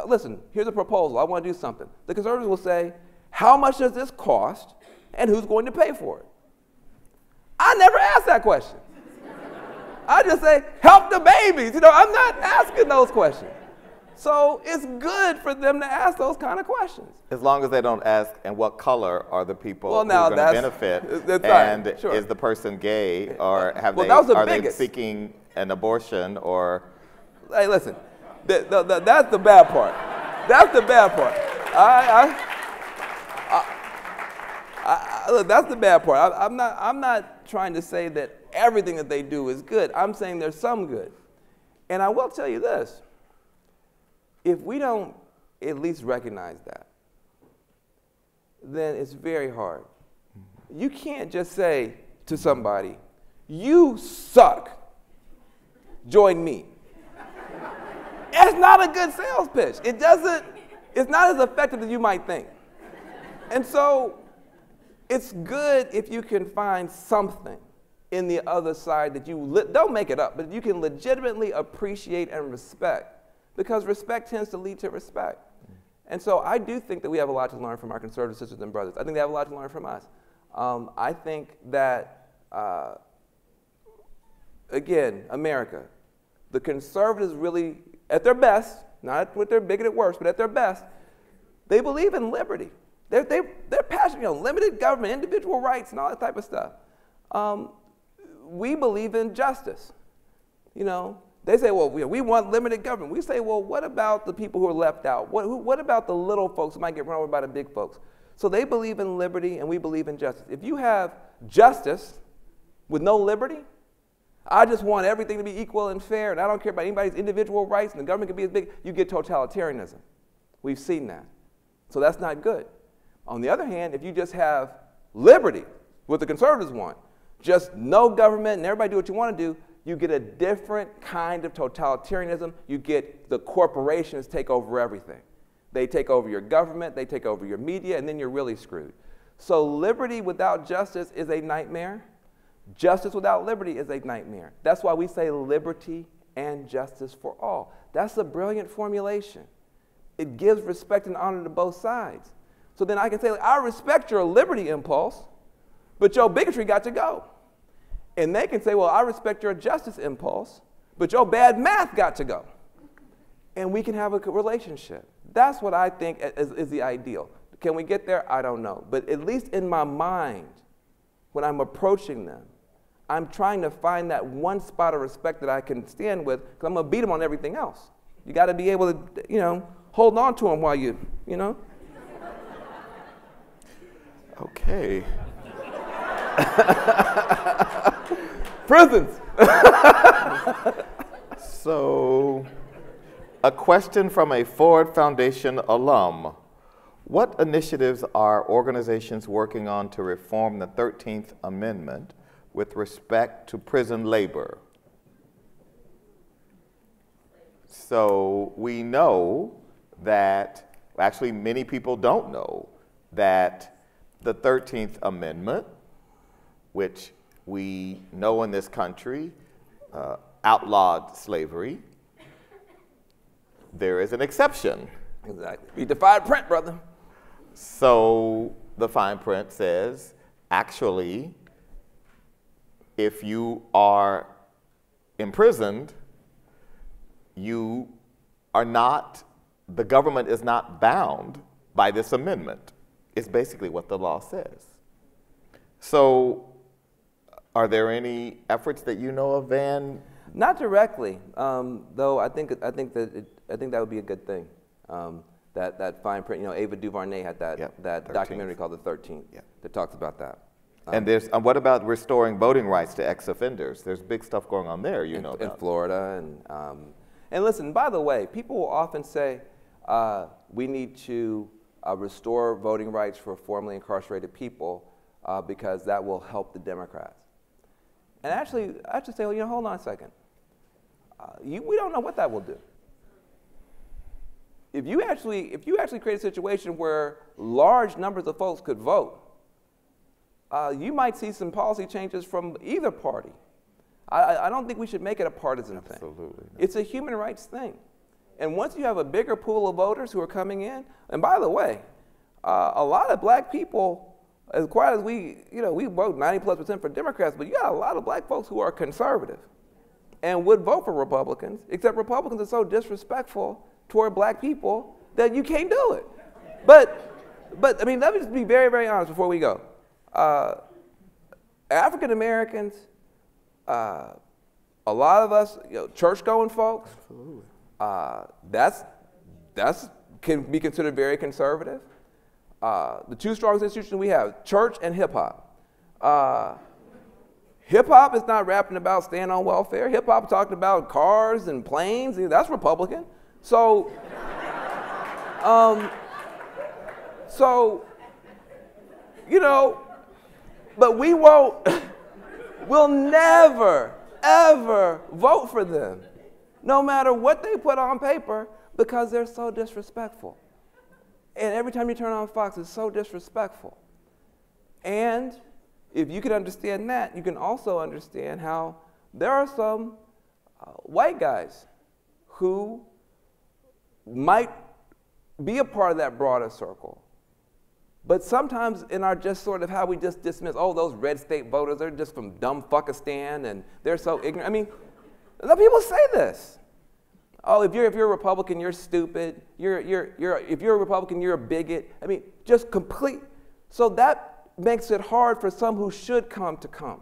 Listen, here's a proposal. I want to do something. The conservatives will say, how much does this cost and who's going to pay for it? I never ask that question. I just say, help the babies. I'm not asking those questions. So it's good for them to ask those kind of questions. As long as they don't ask, and what color are the people who are going to benefit? That's and right. Sure. Is the person gay, or are they seeking an abortion, or? Hey, listen, that's the bad part. That's the bad part. Look, that's the bad part. I'm not trying to say that everything that they do is good. I'm saying there's some good. And I will tell you this. If we don't at least recognize that, then it's very hard. You can't just say to somebody, you suck, join me. It's not a good sales pitch. It's not as effective as you might think. And so it's good if you can find something in the other side that you, don't make it up, but you can legitimately appreciate and respect, because respect tends to lead to respect. And so I do think that we have a lot to learn from our conservative sisters and brothers. I think they have a lot to learn from us. I think that, again, America, the conservatives really, at their best, not with their bigoted worst, but at their best, they believe in liberty. They're passionate, limited government, individual rights, and all that type of stuff. We believe in justice. They say, well, we want limited government. We say, well, what about the people who are left out? What about the little folks who might get run over by the big folks? So they believe in liberty, and we believe in justice. If you have justice with no liberty, I just want everything to be equal and fair, and I don't care about anybody's individual rights, and the government can be as big, you get totalitarianism. We've seen that. So that's not good. On the other hand, if you just have liberty, what the conservatives want, just no government and everybody do what you want to do, you get a different kind of totalitarianism. You get the corporations take over everything. They take over your government, they take over your media, and then you're really screwed. So liberty without justice is a nightmare. Justice without liberty is a nightmare. That's why we say liberty and justice for all. That's a brilliant formulation. It gives respect and honor to both sides. So then I can say, I respect your liberty impulse, but your bigotry got to go. And they can say, well, I respect your justice impulse, but your bad math got to go. And we can have a relationship. That's what I think is the ideal. Can we get there? I don't know. But at least in my mind, when I'm approaching them, I'm trying to find that one spot of respect that I can stand with, because I'm going to beat them on everything else. You got to be able to, hold on to them while you. Okay. Prisons. So, a question from a Ford Foundation alum. What initiatives are organizations working on to reform the 13th Amendment with respect to prison labor? So we know that, actually many people don't know, that the 13th Amendment, which we know in this country outlawed slavery, there is an exception. Exactly. Read the fine print, brother. So the fine print says, actually, if you are imprisoned, you are not, the government is not bound by this amendment. It's basically what the law says. So are there any efforts that you know of, Van? Not directly, though I think that would be a good thing. That fine print, Ava DuVernay had that documentary called The 13th that talks about that. And there's what about restoring voting rights to ex-offenders? There's big stuff going on there, you know. In Florida, and listen. By the way, people will often say we need to restore voting rights for formerly incarcerated people because that will help the Democrats. And actually, I have to say, well, hold on a second. We don't know what that will do. If you actually create a situation where large numbers of folks could vote, you might see some policy changes from either party. I don't think we should make it a partisan thing. Absolutely. It's a human rights thing. And once you have a bigger pool of voters who are coming in, and by the way, a lot of black people, as quiet as we vote 90+% for Democrats, but you got a lot of black folks who are conservative and would vote for Republicans, except Republicans are so disrespectful toward black people that you can't do it. But I mean, let me just be very, very honest before we go. African Americans, a lot of us, church-going folks, that's can be considered very conservative. The two strongest institutions we have, church and hip-hop. Hip-hop is not rapping about staying on welfare. Hip-hop is talking about cars and planes. That's Republican. So, but we'll never, ever vote for them no matter what they put on paper, because they're so disrespectful. And every time you turn on Fox, it's so disrespectful. And if you can understand that, you can also understand how there are some white guys who might be a part of that broader circle. But sometimes in our just sort of how we just dismiss, oh, those red state voters, they're just from dumb fuckistan and they're so ignorant. I mean, people say this. Oh, if you're a Republican, you're stupid. If you're a Republican, you're a bigot. I mean, just complete. So that makes it hard for some who should come to come.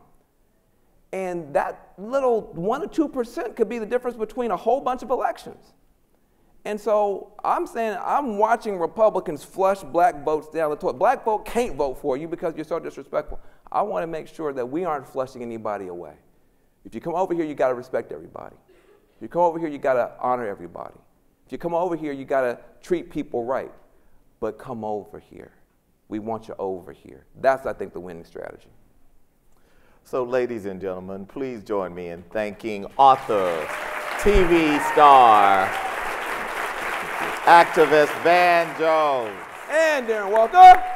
And that little 1 or 2% could be the difference between a whole bunch of elections. And so I'm saying I'm watching Republicans flush black votes down the toilet. Black folk can't vote for you because you're so disrespectful. I want to make sure that we aren't flushing anybody away. If you come over here, you got to respect everybody. If you come over here, you got to honor everybody. If you come over here, you got to treat people right. But come over here. We want you over here. That's, I think, the winning strategy. So, ladies and gentlemen, please join me in thanking author, TV star, activist Van Jones. And Darren Walker.